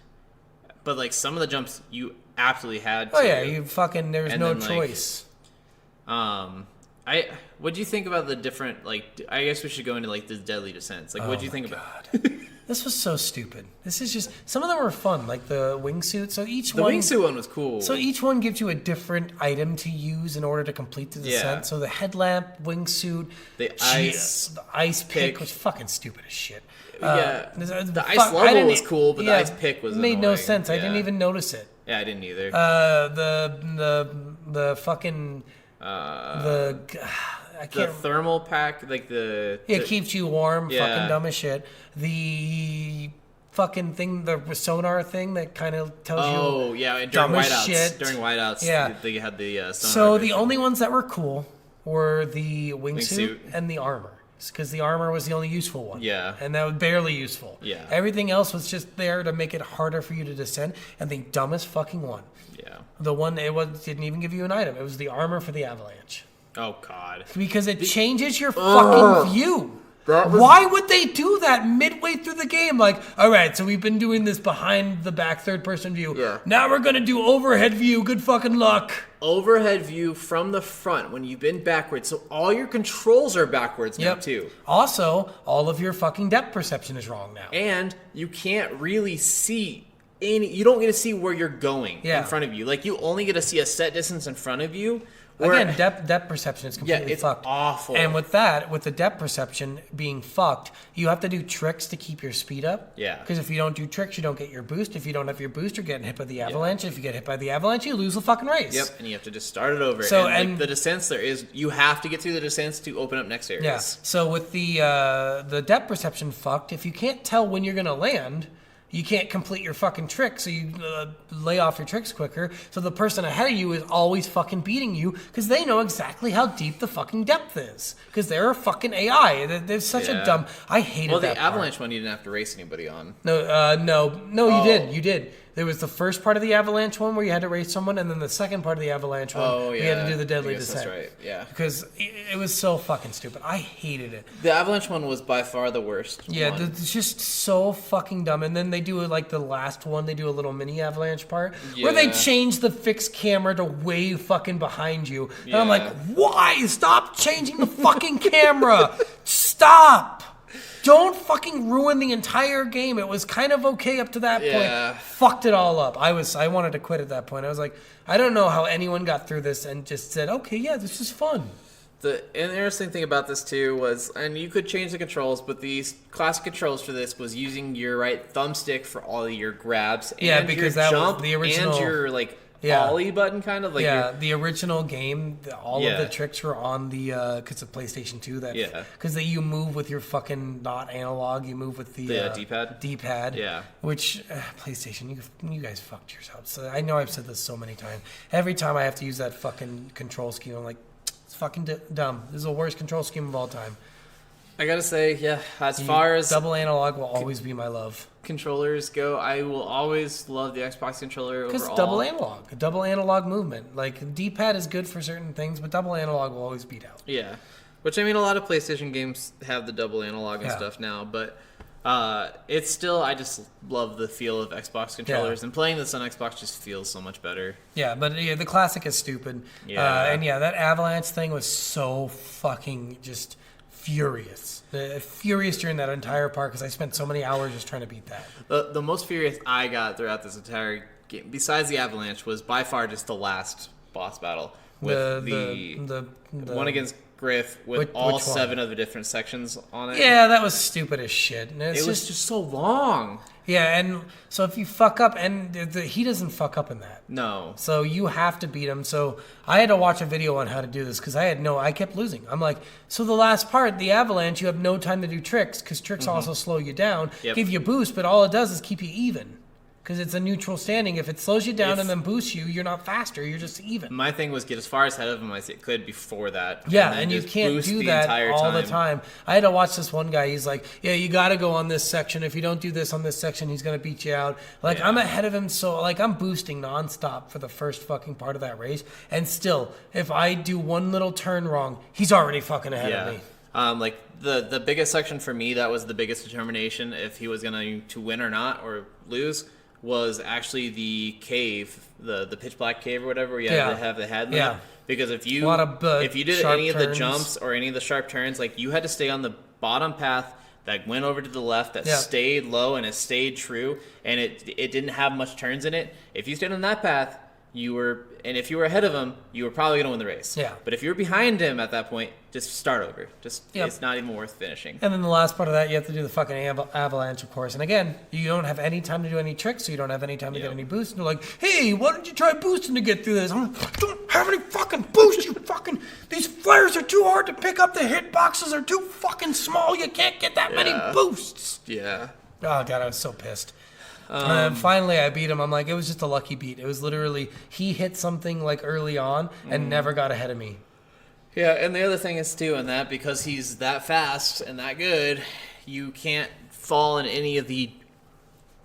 but like some of the jumps you absolutely had to. Oh yeah, you fucking there was And no then, like, choice. What do you think about the different, like, I guess we should go into like the deadly descents. Like, what do you think about? This was so stupid. This is just some of them were fun, like the wingsuit. So each The one wingsuit one was cool. So each one gives you a different item to use in order to complete the descent. Yeah. So the headlamp, wingsuit, The ice the ice pick pick. was fucking stupid as shit. Yeah, the ice I level didn't- was cool, but the ice pick was it made no annoying. sense. I didn't Yeah. even notice it. Yeah, I didn't either. The fucking the I the can't. thermal pack, like It keeps you warm. Yeah. Fucking dumb as shit. The fucking thing, the sonar thing that kind of tells you. Oh yeah, and dumb during as whiteouts. shit. During whiteouts, Yeah. they had the sonar So the vision. only ones that were cool were the wingsuit Wingsuit. and the armor. Because the armor was the only useful one. Yeah. And that was barely useful. Yeah. Everything else was just there to make it harder for you to descend. And the dumbest fucking one. Yeah. The one didn't even give you an item. It was the armor for the avalanche. Oh god. Because it changes your fucking view. Why would they do that midway through the game? Like, all right, so we've been doing this behind the back third person view. Yeah. Now we're going to do overhead view. Good fucking luck. Overhead view from the front when you've been backwards, so all your controls are backwards now too. Also, all of your fucking depth perception is wrong now. And you can't really see you don't get to see where you're going Yeah. in front of you. Like, you only get to see a set distance in front of you. Again, depth perception is completely it's fucked. awful. And with the depth perception being fucked, you have to do tricks to keep your speed up. Yeah. Because if you don't do tricks, you don't get your boost. If you don't have your boost, you're getting hit by the avalanche. If you get hit by the avalanche, you lose the fucking race. Yep, and you have to just start it over. So, and and the descents, you have to get through the descents to open up next areas. Yeah. So with the depth perception fucked, if you can't tell when you're gonna land, you can't complete your fucking trick, so you lay off your tricks quicker. So the person ahead of you is always fucking beating you because they know exactly how deep the fucking depth is. Because they're a fucking AI. They're such a Yeah. dumb. I hated Well, that. the part. avalanche one you didn't have to race anybody on. No, Oh. you did. There was the first part of the avalanche one where you had to race someone, and then the second part of the avalanche one, Oh, we had yeah. to do the I deadly guess descent. that's right, yeah. Because it was so fucking stupid. I hated it. The avalanche one was by far the worst. Yeah, one. it's just so fucking dumb. And then they do like the last one, they do a little mini avalanche part where they Yeah. change the fixed camera to way fucking behind you. And I'm like, Yeah. why? Stop changing the fucking camera. Stop. Don't fucking ruin the entire game. It was kind of okay up to that Yeah. point. Fucked it all up. I wanted to quit at that point. I was like, I don't know how anyone got through this and just said, okay, yeah, this is fun. The interesting thing about this too was, and you could change the controls, but these classic controls for this was using your right thumbstick for all of your grabs Yeah, and because your that was jump the original- and your like Yeah. ollie button kind of like Yeah, your, the original game, all of Yeah. the tricks were on the because of PlayStation 2. That Yeah. because you move with your fucking not analog, you move with the D-pad? D-pad. Yeah. Which PlayStation, you guys fucked yourselves. So I know I've said this so many times. Every time I have to use that fucking control scheme, I'm like, it's fucking dumb. This is the worst control scheme of all time. I gotta say, yeah, as far as Double analog will always be my love. controllers go, I will always love the Xbox controller Because overall. double analog movement. Like D-pad is good for certain things, but double analog will always beat out. Yeah, which I mean, a lot of PlayStation games have the double analog and Yeah. stuff now, but it's still, I just love the feel of Xbox controllers, and playing this on Xbox just feels so much better. Yeah, but yeah, the classic is stupid. Yeah. And yeah, that avalanche thing was so fucking just furious. Furious during that entire part because I spent so many hours just trying to beat that. The most furious I got throughout this entire game, besides the avalanche, was by far just the last boss battle with the one against Griff with Which all one? 7 of the different sections on it. Yeah, that was stupid as shit. And it's It was just so long. yeah, and so if you fuck up, and he doesn't fuck up in that. No. So you have to beat him. So I had to watch a video on how to do this because I kept losing. I'm like, so the last part, the avalanche, you have no time to do tricks because tricks also slow you down, Yep. give you a boost, but all it does is keep you even because it's a neutral standing. If it slows you down and then boosts you, you're not faster. You're just even. My thing was get as far ahead of him as it could before that. Yeah, then and you just can't boost do the that entire all the time. I had to watch this one guy. He's like, yeah, you got to go on this section. If you don't do this on this section, he's going to beat you out. Like, Yeah. I'm ahead of him, so, like, I'm boosting nonstop for the first fucking part of that race. And still, if I do one little turn wrong, he's already fucking ahead of me. Like the biggest section for me, that was the biggest determination if he was going to win or not or lose, was actually the cave, the pitch black cave or whatever, where you had to have the head limit. Yeah. Because if you A lot of, if you did sharp any of the turns. jumps or any of the sharp turns, like you had to stay on the bottom path that went over to the left, that stayed low and it stayed true, and it didn't have much turns in it. If you stayed on that path, if you were ahead of him, you were probably going to win the race. Yeah. But if you were behind him at that point, just start over. Yep. It's not even worth finishing. And then the last part of that, you have to do the fucking avalanche, of course. And again, you don't have any time to do any tricks, so you don't have any time to get any boosts. And they're like, hey, why don't you try boosting to get through this? I'm like, I don't have any fucking boost, you fucking... These flares are too hard to pick up. The hitboxes are too fucking small. You can't get that many boosts. Yeah. Oh, God, I was so pissed. Finally, I beat him. I'm like, it was just a lucky beat. It was literally, he hit something like early on and never got ahead of me. Yeah, and the other thing is too, in that because he's that fast and that good, you can't fall in any of the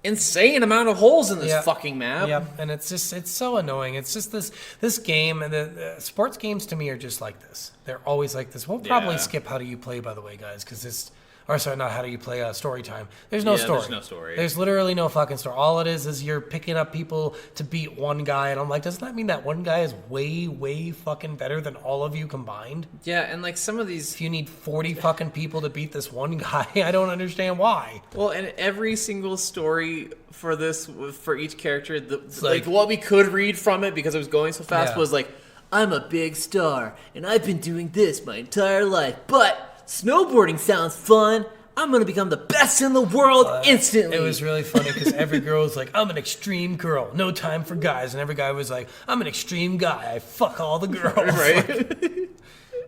insane amount of holes in this fucking map. Yep, and it's so annoying. It's just this game, and the sports games to me are just like this. They're always like this. We'll probably skip how do you play, by the way, guys, because Or sorry, not how do you play story time. There's no story. There's no story. There's literally no fucking story. All it is you're picking up people to beat one guy, and I'm like, doesn't that mean that one guy is way, way fucking better than all of you combined? Yeah, and like some of these... If you need 40 fucking people to beat this one guy, I don't understand why. Well, and every single story for this, for each character, like what we could read from it, because it was going so fast, Yeah. was like, I'm a big star, and I've been doing this my entire life, but snowboarding sounds fun. I'm going to become the best in the world instantly. It was really funny because every girl was like, I'm an extreme girl, no time for guys. And every guy was like, I'm an extreme guy, I fuck all the girls. Right?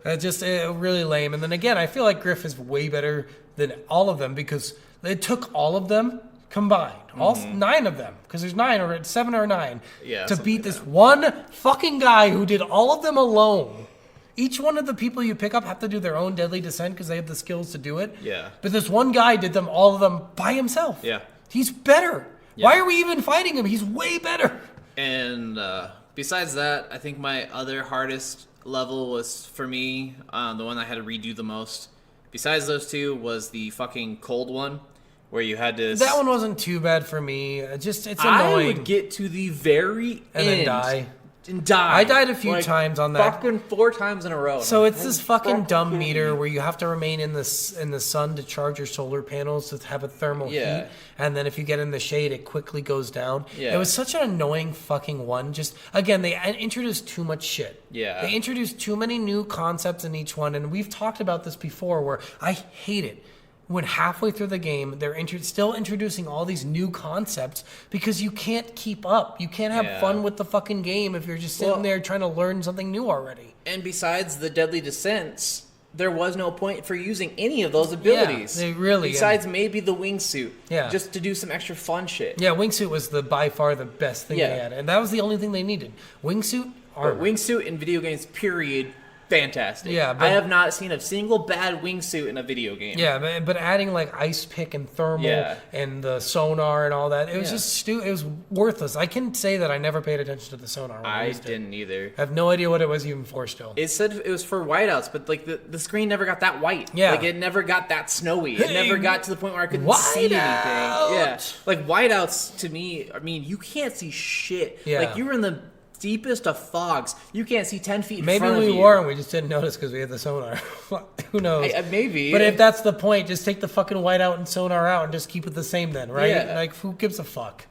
It's just really lame. And then again, I feel like Griff is way better than all of them because it took all of them combined, all 9 of them, because there's 9 or 7 or 9, Yeah, to something beat like this that. one fucking guy who did all of them alone. Each one of the people you pick up have to do their own deadly descent because they have the skills to do it. Yeah. But this one guy did them all of them by himself. Yeah. He's better. Yeah. Why are we even fighting him? He's way better. And besides that, I think my other hardest level was, for me, the one I had to redo the most. Besides those 2 was the fucking cold one, where you had to... That one wasn't too bad for me. It's annoying. I would get to the very And end. then die. And die. I died a few Like, times on that. Fucking 4 times in a row. So it's this fucking dumb meter where you have to remain in the sun to charge your solar panels to have a thermal Yeah. heat, and then if you get in the shade, it quickly goes down. Yeah. It was such an annoying fucking one. Just again, they introduced too much shit. Yeah. They introduced too many new concepts in each one, and we've talked about this before. Where I hate it when halfway through the game they're still introducing all these new concepts because you can't keep up. You can't have Yeah. fun with the fucking game if you're just sitting Well- there trying to learn something new already. And besides the deadly descents, there was no point for using any of those abilities. they really- Besides maybe the wingsuit. Yeah. Just to do some extra fun shit. Yeah, wingsuit was by far the best thing Yeah. they had, and that was the only thing they needed. Wingsuit, armor. But wingsuit in video games, period, fantastic. Yeah, but- I have not seen a single bad wingsuit in a video game. Yeah, but adding like ice pick and thermal Yeah. and the sonar and all that, it was Yeah. just it was worthless. I can say that I never paid attention to the sonar when I I used it. didn't either. I have no idea what it was even for still. It said it was for whiteouts, but like the screen never got that white. Yeah. Like it never got that snowy. It Hey, never got to the point where I couldn't see anything. whiteout! Yeah. Like whiteouts to me, I mean, you can't see shit. Yeah. Like you were in the deepest of fogs. You can't see 10 feet in Maybe front of we you. were and we just didn't notice because we had the sonar. Who knows? Maybe. But if that's the point, just take the fucking whiteout and sonar out and just keep it the same then, right? Yeah. Like, who gives a fuck?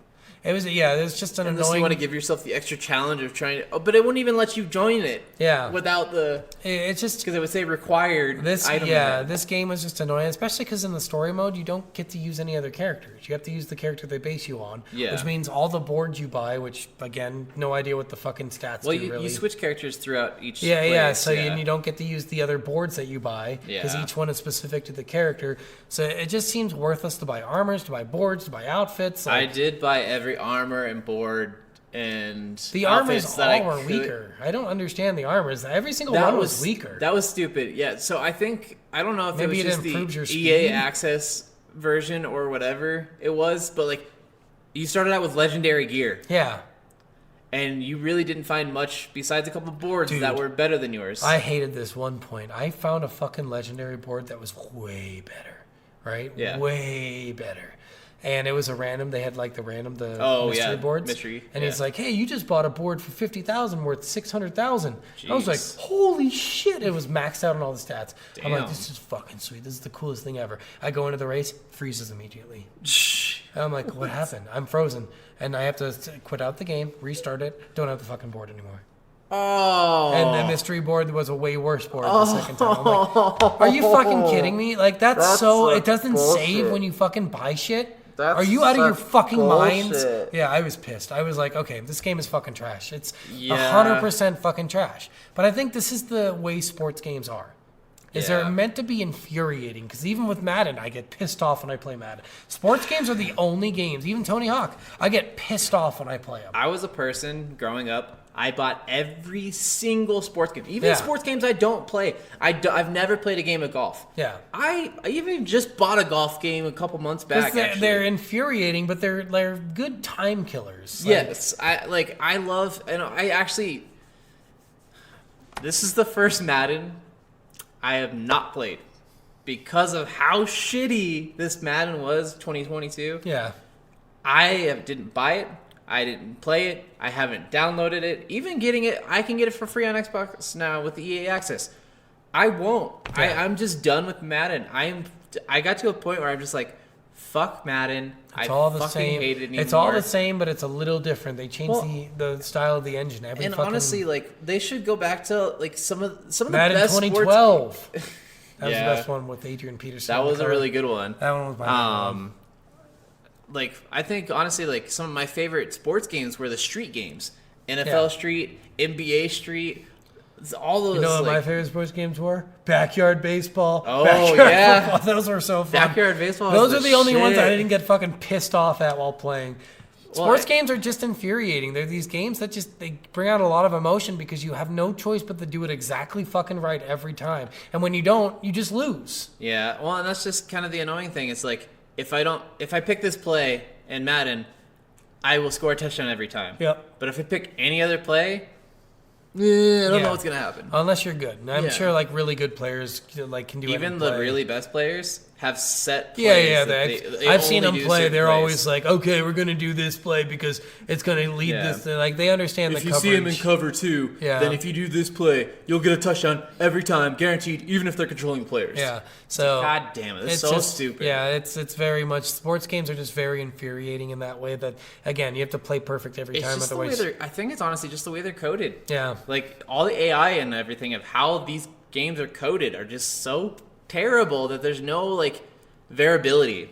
It was just an Unless annoying... you want to give yourself the extra challenge of trying to... Oh, but it wouldn't even let you join it. Yeah. Without the... It's just... Because it would say required item. This game was just annoying, especially because in the story mode, you don't get to use any other characters. You have to use the character they base you on, Yeah. which means all the boards you buy, which, again, no idea what the fucking stats Well, do, really. you switch characters throughout each Yeah, place, so you don't get to use the other boards that you buy because Yeah. each one is specific to the character. So it just seems worthless to buy armors, to buy boards, to buy outfits. I Like, did buy every armor and board and the outfits armors that I all were could- weaker. I don't understand the armors. Every single one was weaker. That was stupid. Yeah. So I think I don't know if Maybe it it was just improves your the EA speed? Access version or whatever it was, but like you started out with legendary gear Yeah. and you really didn't find much besides a couple boards Dude, that were better than yours. I hated this one point. I found a fucking legendary board that was way better, right? Yeah. Way better. And it was a random. They had like the mystery yeah, boards. mystery, And yeah. he's like, "Hey, you just bought a board for 50,000 worth 600,000." I was like, Jeez. "Holy shit!" It was maxed out on all the stats. I'm like, Damn. "This is fucking sweet. This is the coolest thing ever." I go into the race, freezes immediately. And I'm like, "What happened? I'm frozen." And I have to quit out the game, restart it. Don't have the fucking board anymore. Oh. And the mystery board was a way worse board the second time. I'm like, are you fucking kidding me? Like, that's so... It doesn't save when you fucking buy shit? That's Are you out of your such fucking minds? bullshit. Yeah, I was pissed. I was like, okay, this game is fucking trash. It's Yeah. 100% fucking trash. But I think this is the way sports games are. They're Yeah. meant to be infuriating, because even with Madden, I get pissed off when I play Madden. Sports games are the only games, even Tony Hawk, I get pissed off when I play them. I was a person growing up. I bought every single sports game, even Yeah. sports games I don't play. I've never played a game of golf. Yeah. I even just bought a golf game a couple months back. They're infuriating, but they're good time killers. Like, Yes, I love, and I actually, this is the first Madden I have not played. because of how shitty this Madden was 2022. Yeah. Didn't buy it. I didn't play it. I haven't downloaded it. Even getting it, I can get it for free on Xbox now with the EA Access. I won't. Yeah. I'm just done with Madden. I got to a point where I'm just like, fuck Madden. It's all the fucking same. hate it anymore. It's all the same, but it's a little different. They changed the style of the engine. And honestly, like they should go back to like some of the Madden best 2012. That was Yeah. the best one with Adrian Peterson. That was a really good one. That one was my favorite one. Like I think honestly, like some of my favorite sports games were the street games. NFL Yeah. Street, NBA Street, all those. You know what like, my favorite sports games were? Backyard baseball. Oh, backyard yeah. football. Those were so fun. Backyard baseball. Those was are the only ones shit. I didn't get fucking pissed off at while playing. Well, Sports games are just infuriating. They're these games that they bring out a lot of emotion because you have no choice but to do it exactly fucking right every time. And when you don't, you just lose. Yeah, well, and that's just kind of the annoying thing. It's like if I pick this play in Madden, I will score a touchdown every time. Yep. But if I pick any other play, I don't Yeah. know what's gonna happen. Unless you're good. And I'm Yeah. sure like really good players like can do Even any the play. really best players have set plays. Yeah, that they I've seen only them do play. certain They're plays. always like, okay, we're going to do this play because it's going to lead Yeah. this. Like they understand If the you coverage. see him in cover 2, Yeah. then if you do this play, you'll get a touchdown every time, guaranteed, even if they're controlling players. Yeah. So God damn it, it's so just, stupid. Yeah, it's very much sports games are just very infuriating in that way. That again, you have to play perfect every It's time. just the way Otherwise, I think it's honestly just the way they're coded. yeah. Like all the AI and everything of how these games are coded are just so terrible that there's no like variability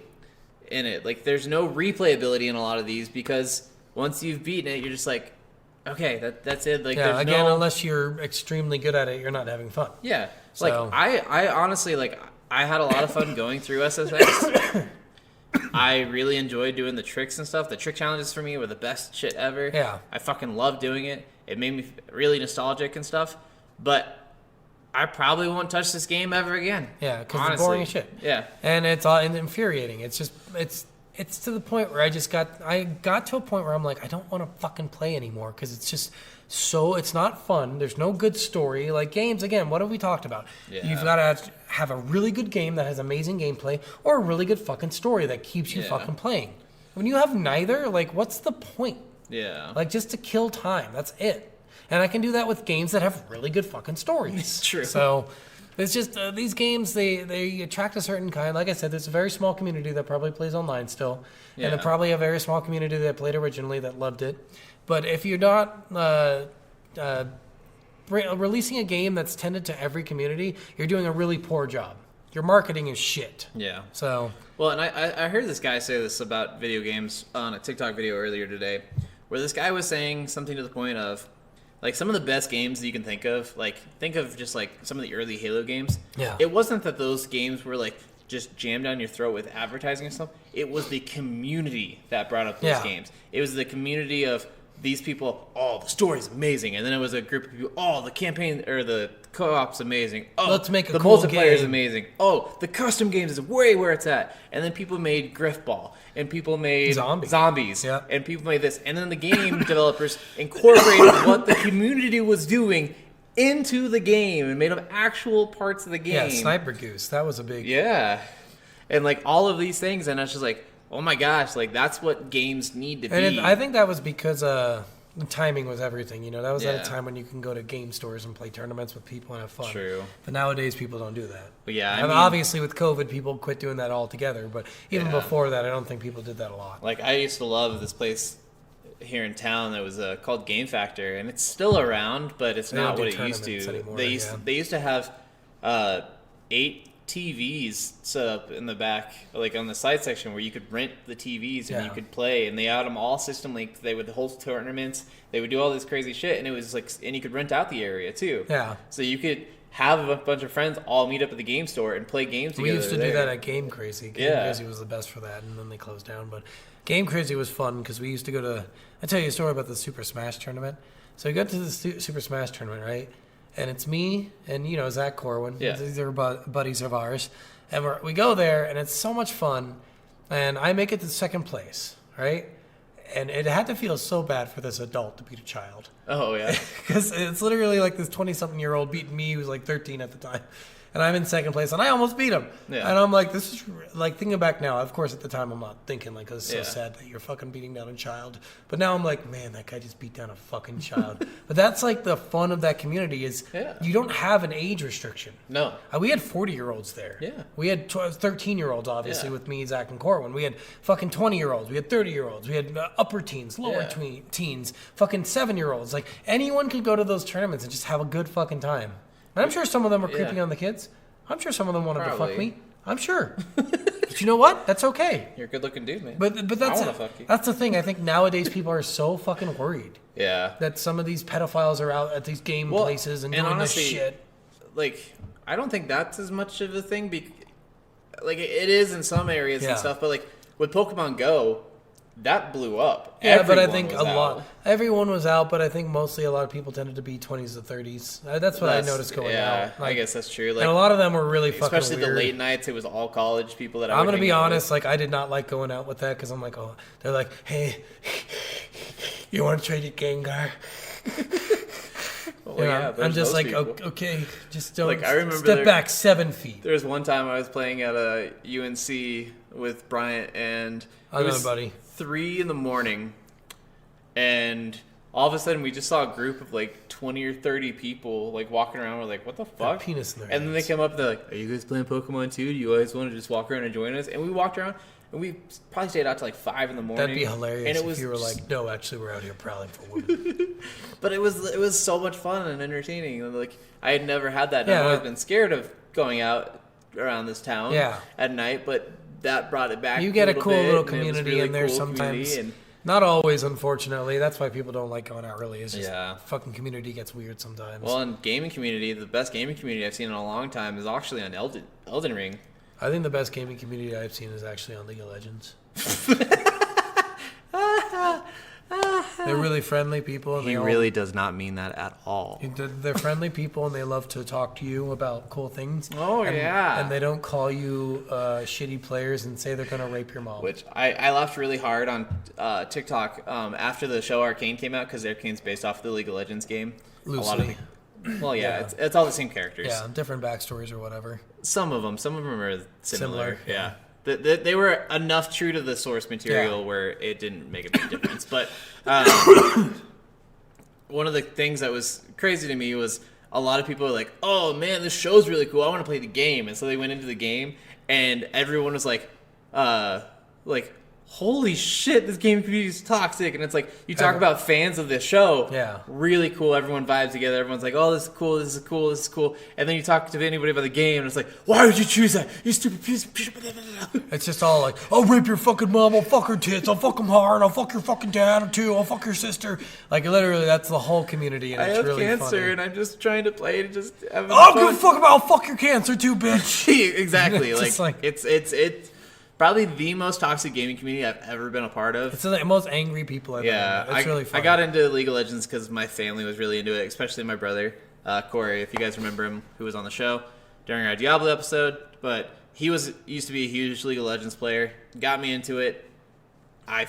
in it. Like there's no replayability in a lot of these because once you've beaten it, you're just like, okay, that's it. Like Yeah. there's Again, no, unless you're extremely good at it, you're not having fun. yeah. So- Like I honestly like I had a lot of fun going through SSX. I really enjoyed doing the tricks and stuff. The trick challenges for me were the best shit ever. Yeah. I fucking loved doing it. It made me really nostalgic and stuff. But I probably won't touch this game ever again. Yeah, because it's honestly. boring as shit. Yeah. And it's infuriating. It's just it's to the point where I got to a point where I'm like, I don't want to fucking play anymore because it's just so it's not fun. There's no good story. Like games, again, what have we talked about? Yeah. You've got to have a really good game that has amazing gameplay or a really good fucking story that keeps you Yeah. fucking playing. When you have neither, like, what's the point? Yeah. Like, just to kill time. That's it. And I can do that with games that have really good fucking stories. True. So it's just these games, they attract a certain kind. Like I said, there's a very small community that probably plays online still. And Yeah. then probably a very small community that played originally that loved it. But if you're not releasing a game that's tended to every community, you're doing a really poor job. Your marketing is shit. Yeah. So, Well, and I heard this guy say this about video games on a TikTok video earlier today, where this guy was saying something to the point of, like, some of the best games that you can think of just, like, some of the early Halo games. Yeah. It wasn't that those games were, like, just jammed down your throat with advertising and stuff. It was the community that brought up those Yeah. games. It was the community of these people, oh, the story's amazing. And then it was a group of people, oh, the campaign, or the co-op's amazing. Oh, Let's make a the cool multiplayer is game. amazing. Oh, the custom games is way where it's at. And then people made Griffball, and people made zombies, Yeah. and people made this. And then the game developers incorporated what the community was doing into the game and made them actual parts of the game. yeah, Sniper Goose. That was a big... Yeah. And like all of these things, and I was just like, oh my gosh, like that's what games need to And be. I think that was because the timing was everything. You know, that was at Yeah. a time when you can go to game stores and play tournaments with people and have fun. True. But nowadays, people don't do that. But yeah, I And mean- obviously with COVID, people quit doing that altogether. But even Yeah. before that, I don't think people did that a lot. Like I used to love this place here in town that was called Game Factor, and it's still around, but it's They not don't what do it used tournaments to. anymore, They used to have 8 TVs set up in the back, like on the side section, where you could rent the TVs and Yeah. you could play, and they had them all system linked. They would hold tournaments, they would do all this crazy shit, and it was like, and you could rent out the area too. Yeah. So you could have a bunch of friends all meet up at the game store and play games together. We used to do there. that at Game Crazy. Game Yeah. Crazy was the best for that, and then they closed down. But Game Crazy was fun because we used to go to... I'll tell you a story about the Super Smash tournament. So we got to the Super Smash tournament, right? And it's me and, you know, Zach Corwin. Yeah. These are buddies of ours. And we go there, and it's so much fun. And I make it to second place, right? And it had to feel so bad for this adult to beat a child. Oh yeah. Because it's literally like this 20-something-year-old beating me who was like 13 at the time. and I'm in second place, and I almost beat him. Yeah. And I'm like, this is like thinking back now. Of course, at the time, I'm not thinking like, "It's so Yeah. sad that you're fucking beating down a child." But now I'm like, man, that guy just beat down a fucking child. But that's like the fun of that community is Yeah. you don't have an age restriction. No. We had 40-year-olds there. Yeah. We had 13-year-olds, obviously, Yeah. with me, Zach, and Corwin. We had fucking 20-year-olds. We had 30-year-olds. We had upper teens, lower Yeah. teens, fucking 7-year-olds. Like, anyone could go to those tournaments and just have a good fucking time. And I'm sure some of them were creeping Yeah. on the kids. I'm sure some of them wanted to fuck Probably. me. I'm sure. But you know what? That's okay. You're a good-looking dude, man. But that's I wanna fuck you. that's the thing. I think nowadays people are so fucking worried Yeah. that some of these pedophiles are out at these game Well, places and and doing honestly, this shit. Like, I don't think that's as much of a thing. Like, it is in some areas Yeah. and stuff, but like with Pokemon Go, that blew up. Yeah, but I Everyone think was a lot. out. Everyone was out, but I think mostly a lot of people tended to be 20s to 30s. That's what I noticed going yeah, out. I guess that's true. Like, and a lot of them were really fucking especially weird. the late nights, it was all college people that I I'm would gonna hang be out with. honest. Like, I did not like going out with that because I'm like, oh, they're like, hey, you want to trade your Gengar? Well, You know, yeah, I'm there's just those like, people. okay, just don't Like, I remember step there- back 7 feet. There was one time I was playing at a UNC with Bryant, and I it know, was buddy. 3 a.m, and all of a sudden we just saw a group of like 20 or 30 people like walking around. We're like, what the fuck? penis in their and then they hands. come up, they're like, are you guys playing Pokemon too? Do you guys want to just walk around and join us? And we walked around, and we probably stayed out till like 5 a.m. That'd be hilarious And it if was you were just- like, no, actually, we're out here prowling for women. but it was so much fun and entertaining. And like, I had never had that. And Yeah. I've always been scared of going out around this town Yeah. at night, but that brought it back. You get a little cool bit, little and it was community really in there cool sometimes. community, and Not always, unfortunately. That's why people don't like going out. Really, it's just Yeah. fucking community gets weird sometimes. well, in gaming community, the best gaming community I've seen in a long time is actually on Elden Ring. I think the best gaming community I've seen is actually on League of Legends. They're really friendly people. And He they all- really does not mean that at all. They're friendly people, and they love to talk to you about cool things. Oh, and, yeah. And they don't call you shitty players and say they're gonna rape your mom. Which I laughed really hard on TikTok after the show Arcane came out, because Arcane's based off the League of Legends game. Loosely. Well, yeah, Yeah. It's all the same characters. Yeah, different backstories or whatever. Some of them are similar. Similar, Yeah. They were enough true to the source material where it didn't make a big difference. But one of the things that was crazy to me was a lot of people were like, oh man, this show's really cool. I want to play the game. And so they went into the game, and everyone was like, holy shit, this game community is toxic. And it's like, you talk about fans of this show. Yeah. Really cool. Everyone vibes together. Everyone's like, oh, this is cool. This is cool. This is cool. And then you talk to anybody about the game, and it's like, why would you choose that? You stupid piece of shit. It's just all like, I'll rape your fucking mom, I'll fuck her tits, I'll fuck him hard, I'll fuck your fucking dad too, I'll fuck your sister. Like, literally, that's the whole community, and I it's have really cancer, funny. and I'm just trying to play and just have I don't give a fuck about, I'll fuck your cancer too, bitch. Exactly. It's like, just like- it's probably the most toxic gaming community I've ever been a part of. It's the most angry people I've Yeah, ever met. It's really funny. I got into League of Legends because my family was really into it, especially my brother, Corey, if you guys remember him, who was on the show during our Diablo episode. But he used to be a huge League of Legends player, got me into it. I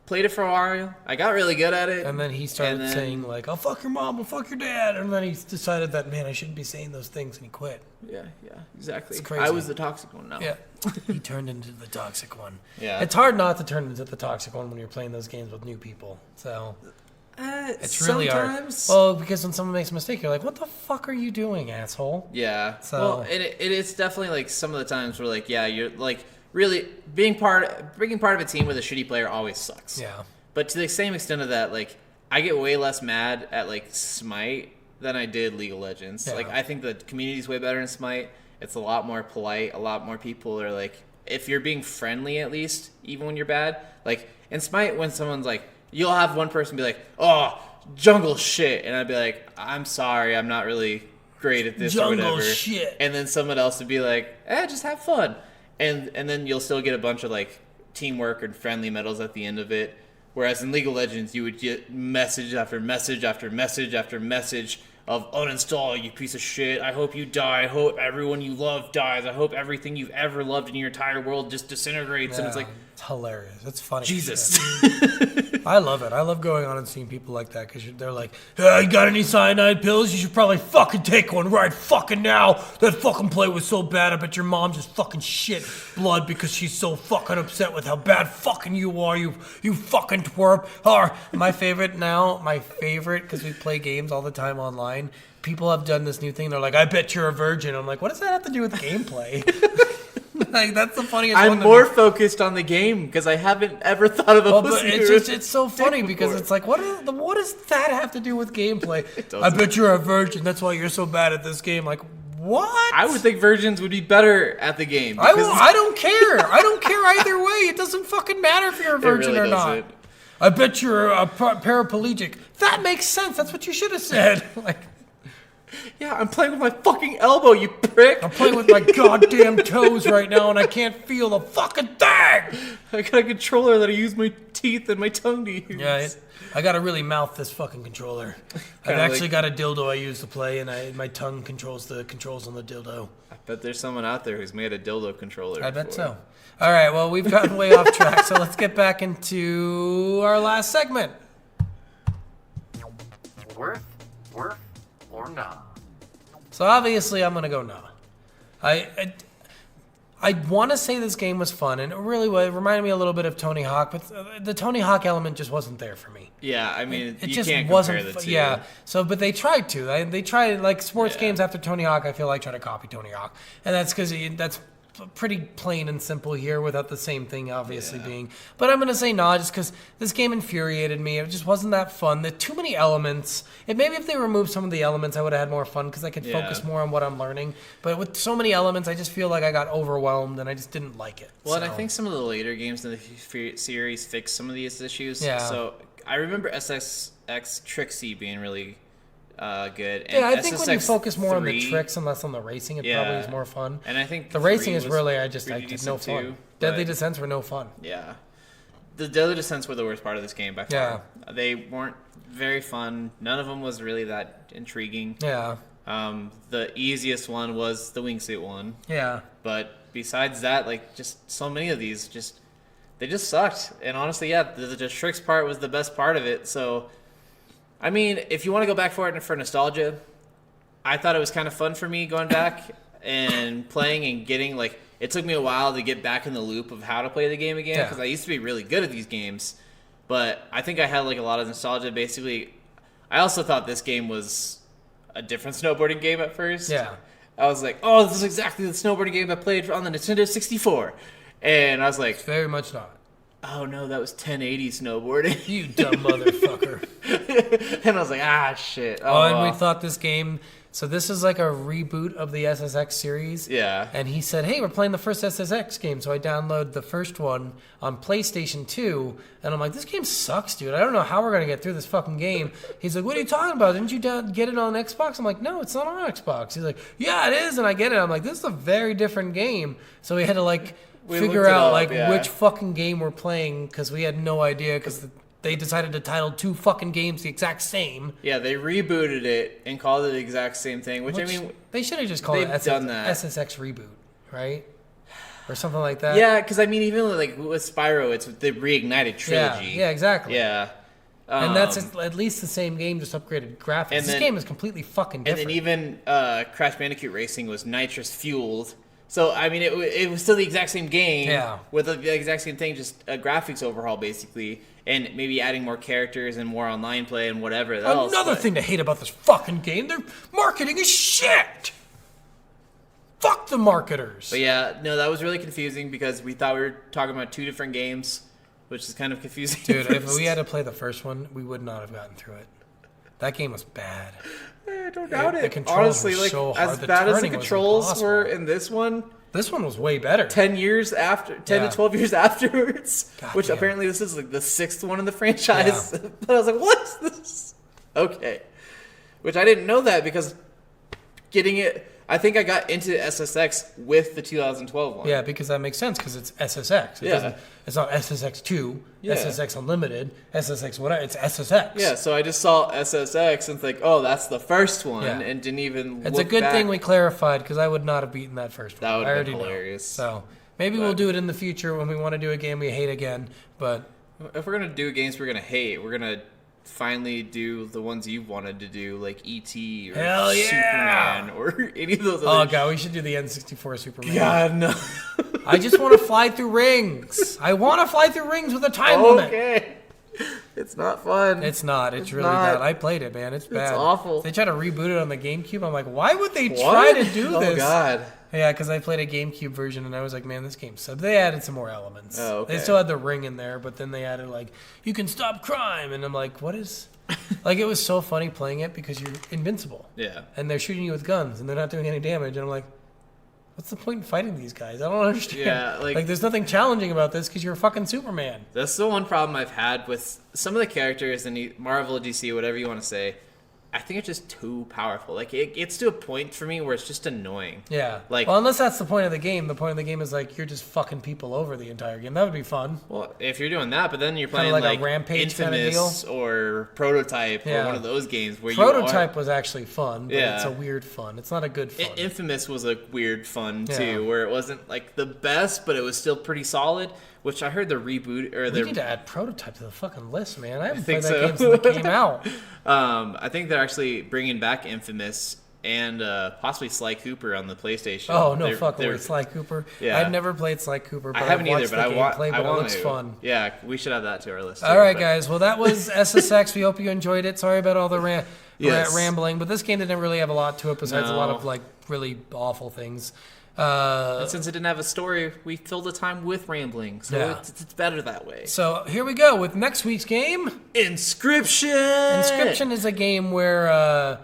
played it for a while. I got really good at it. And then he started And then- saying, like, I'll fuck your mom, I'll fuck your dad. And then he decided that, man, I shouldn't be saying those things, and he quit. Yeah, exactly. It's crazy. I was the toxic one now. Yeah. He turned into the toxic one. Yeah. It's hard not to turn into the toxic one when you're playing those games with new people. So it's really sometimes. hard. Well, because when someone makes a mistake, you're like, what the fuck are you doing, asshole? Yeah. So- Well, it's definitely like some of the times where like, yeah, you're like really being part of a team with a shitty player always sucks. Yeah. But to the same extent of that, like I get way less mad at like Smite than I did League of Legends. Yeah. Like I think the community's way better in Smite. It's a lot more polite. A lot more people are like, if you're being friendly at least, even when you're bad. Like in Smite, when someone's like, you'll have one person be like, oh, jungle shit, and I'd be like, I'm sorry, I'm not really great at this or Jungle whatever. shit. And then someone else would be like, just have fun. And then you'll still get a bunch of like teamwork and friendly medals at the end of it. Whereas in League of Legends, you would get message after message after message after message of uninstall, you piece of shit. I hope you die. I hope everyone you love dies. I hope everything you've ever loved in your entire world just disintegrates. And it's like, it's hilarious. It's funny. Jesus. I love it. I love going on and seeing people like that because they're like, hey, you got any cyanide pills? You should probably fucking take one right fucking now. That fucking play was so bad. I bet your mom just fucking shit blood because she's so fucking upset with how bad fucking you are. You fucking twerp. Or my favorite, because we play games all the time online. People have done this new thing. They're like, I bet you're a virgin. I'm like, what does that have to do with gameplay? Like, that's the funniest one. I'm more focused on the game because I haven't ever thought of a pussy. It's so funny because it's like, what does that have to do with gameplay? I bet you're a virgin. That's why you're so bad at this game. Like, what? I would think virgins would be better at the game. I don't care. I don't care either way. It doesn't fucking matter if you're a virgin really or not. doesn't. I bet you're a paraplegic. That makes sense. That's what you should have said. Like, Yeah, I'm playing with my fucking elbow, you prick. I'm playing with my goddamn toes right now, and I can't feel the fucking thing. I got a controller that I use my teeth and my tongue to use. Yeah, I gotta really mouth this fucking controller. I've actually got a dildo I use to play, and my tongue controls the controls on the dildo. I bet there's someone out there who's made a dildo controller. I bet so. All right, well, we've gotten way off track, so let's get back into our last segment. Worth, or not? So obviously, I'm gonna go nah. I want to say this game was fun, and it really was. It reminded me a little bit of Tony Hawk, but the Tony Hawk element just wasn't there for me. Yeah, I mean, It you just can't wasn't. compare the two. Yeah. So, but they tried to. They tried like sports games after Tony Hawk. I feel like try to copy Tony Hawk, and that's because that's pretty plain and simple here, without the same thing obviously being. But I'm gonna say nah, just because this game infuriated me. It just wasn't that fun. There are too many elements. And maybe if they removed some of the elements, I would have had more fun because I could focus more on what I'm learning. But with so many elements, I just feel like I got overwhelmed and I just didn't like it. Well, and I think some of the later games in the series fixed some of these issues. Yeah. So I remember SSX Trixie being really good. And Yeah, I think when you SSX focus more on the 3 tricks and less on the racing, it probably is more fun. And I think The racing 3 is was really, I had pretty no decent fun. too, Deadly but- Descents were no fun. Yeah. The Deadly Descents were the worst part of this game by far. Yeah. They weren't very fun. None of them was really that intriguing. Yeah. The easiest one was the wingsuit one. Yeah. But besides that, like, just so many of these they just sucked. And honestly, yeah, the tricks part was the best part of it. So, I mean, if you want to go back for it for nostalgia, I thought it was kind of fun for me going back and playing and getting, like, it took me a while to get back in the loop of how to play the game again because I used to be really good at these games. But I think I had, like, a lot of nostalgia. Basically, I also thought this game was a different snowboarding game at first. Yeah. I was like, oh, this is exactly the snowboarding game I played on the Nintendo 64. And I was like, Very much not. oh no, that was 1080 snowboarding. You dumb motherfucker. And I was like, ah, shit. Oh, and we thought this game... So this is like a reboot of the SSX series. Yeah. And he said, hey, we're playing the first SSX game. So I downloaded the first one on PlayStation 2. And I'm like, this game sucks, dude. I don't know how we're going to get through this fucking game. He's like, what are you talking about? Didn't you get it on Xbox? I'm like, no, it's not on Xbox. He's like, yeah, it is. And I get it. I'm like, this is a very different game. So we had to figure out which fucking game we're playing because we had no idea because they decided to title two fucking games the exact same. Yeah, they rebooted it and called it the exact same thing, which I mean... They should have just called it done that. SSX Reboot, right? Or something like that. Yeah, because I mean, even like with Spyro, it's the Reignited trilogy. Yeah, exactly. Yeah. And that's at least the same game, just upgraded graphics. And this game is completely fucking different. And then even Crash Bandicoot Racing was nitrous fueled. So, I mean, it was still the exact same game with the exact same thing, just a graphics overhaul, basically, and maybe adding more characters and more online play and whatever else. Another thing to hate about this fucking game, their marketing is shit! Fuck the marketers! But yeah, no, that was really confusing because we thought we were talking about two different games, which is kind of confusing. Dude, if we had to play the first one, we would not have gotten through it. That game was bad. I don't doubt it. The controls Honestly, were like, so hard. as The bad as the turning was controls were impossible. in this one, this one was way better. 10 to 12 years afterwards, God which damn. apparently this is like the sixth one in the franchise. But I was like, what's this? Okay. Which I didn't know that because I think I got into SSX with the 2012 one. Yeah, because that makes sense because it's SSX. It's not SSX2, SSX Unlimited, SSX whatever. It's SSX. Yeah, so I just saw SSX and think, oh, that's the first one, Yeah. and didn't even. It's look a good back. thing we clarified because I would not have beaten that first one. That would I have already been know. hilarious. So maybe we'll do it in the future when we want to do a game we hate again. But If we're gonna do games we're gonna hate, we're gonna finally do the ones you wanted to do, like E.T. or Hell yeah! Superman or any of those. oh Other god, we should do the N64 Superman. God no. I just want to fly through rings. I want to fly through rings with a time limit. Okay. It's not fun. It's not. It's really not. bad. I played it, man. It's bad. awful. They try to reboot it on the GameCube. I'm like, why would they try to do this? Oh God. Yeah, because I played a GameCube version, and I was like, man, this game sucks. They added some more elements. Oh, okay. They still had the ring in there, but then they added, like, you can stop crime. And I'm like, what is... like, it was so funny playing it because you're invincible. Yeah. And they're shooting you with guns, and they're not doing any damage. And I'm like, what's the point in fighting these guys? I don't understand. Yeah, like there's nothing challenging about this because you're a fucking Superman. That's the one problem I've had with some of the characters in Marvel, DC, whatever you want to say. I think it's just too powerful. Like, it gets to a point for me where it's just annoying. Yeah. Like, well, unless that's the point of the game. The point of the game is, like, you're just fucking people over the entire game. That would be fun. well, if you're doing that, but then you're playing like a like Rampage kinda Infamous or Prototype Yeah. or one of those games where Prototype was actually fun, but Yeah. it's a weird fun. It's not a good fun. Infamous was a weird fun Yeah. too, where it wasn't like the best, but it was still pretty solid. Which I heard the reboot or we the need to add Prototype to the fucking list, man. I haven't think played that so. game since it came out. I think they're actually bringing back Infamous and possibly Sly Cooper on the PlayStation. Oh, no They're- fucking they're- way. Sly Cooper. Yeah. I've never played Sly Cooper, but I haven't I've either, watched but the I want. gameplay, I but it want looks to. fun. Yeah, we should add that to our list. All too, right, but- guys. Well, that was SSX. We hope you enjoyed it. Sorry about all the Yes. rambling, but this game didn't really have a lot to it besides a lot No. of, like, really awful things. And since it didn't have a story, we filled the time with rambling, so Yeah. it's better that way. So here we go with next week's game. Inscription. Inscription is a game where...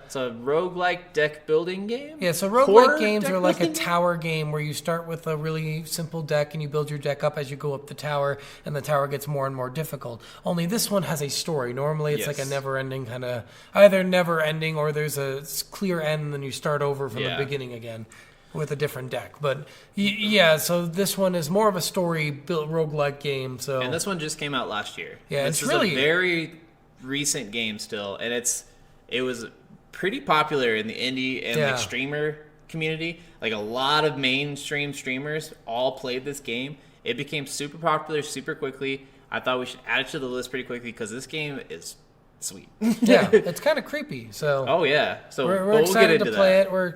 It's a roguelike deck building game. Yeah, so roguelike Horror games deck are like a building game? tower game where you start with a really simple deck and you build your deck up as you go up the tower, and the tower gets more and more difficult. Only this one has a story. Normally it's like a Yes. never-ending kind of... Either never-ending or there's a clear end and then you start over from Yeah. the beginning again with a different deck. But yeah, so this one is more of a story-built roguelike game. So And this one just came out last year. Yeah, this it's is really- a very recent game still, and it was pretty popular in the indie and Yeah. like streamer community. Like a lot of mainstream streamers all played this game. It became super popular super quickly. I thought we should add it to the list pretty quickly because this game is sweet. yeah, it's kind of creepy. So Oh yeah, so we're but we'll get excited into to play that. it. We're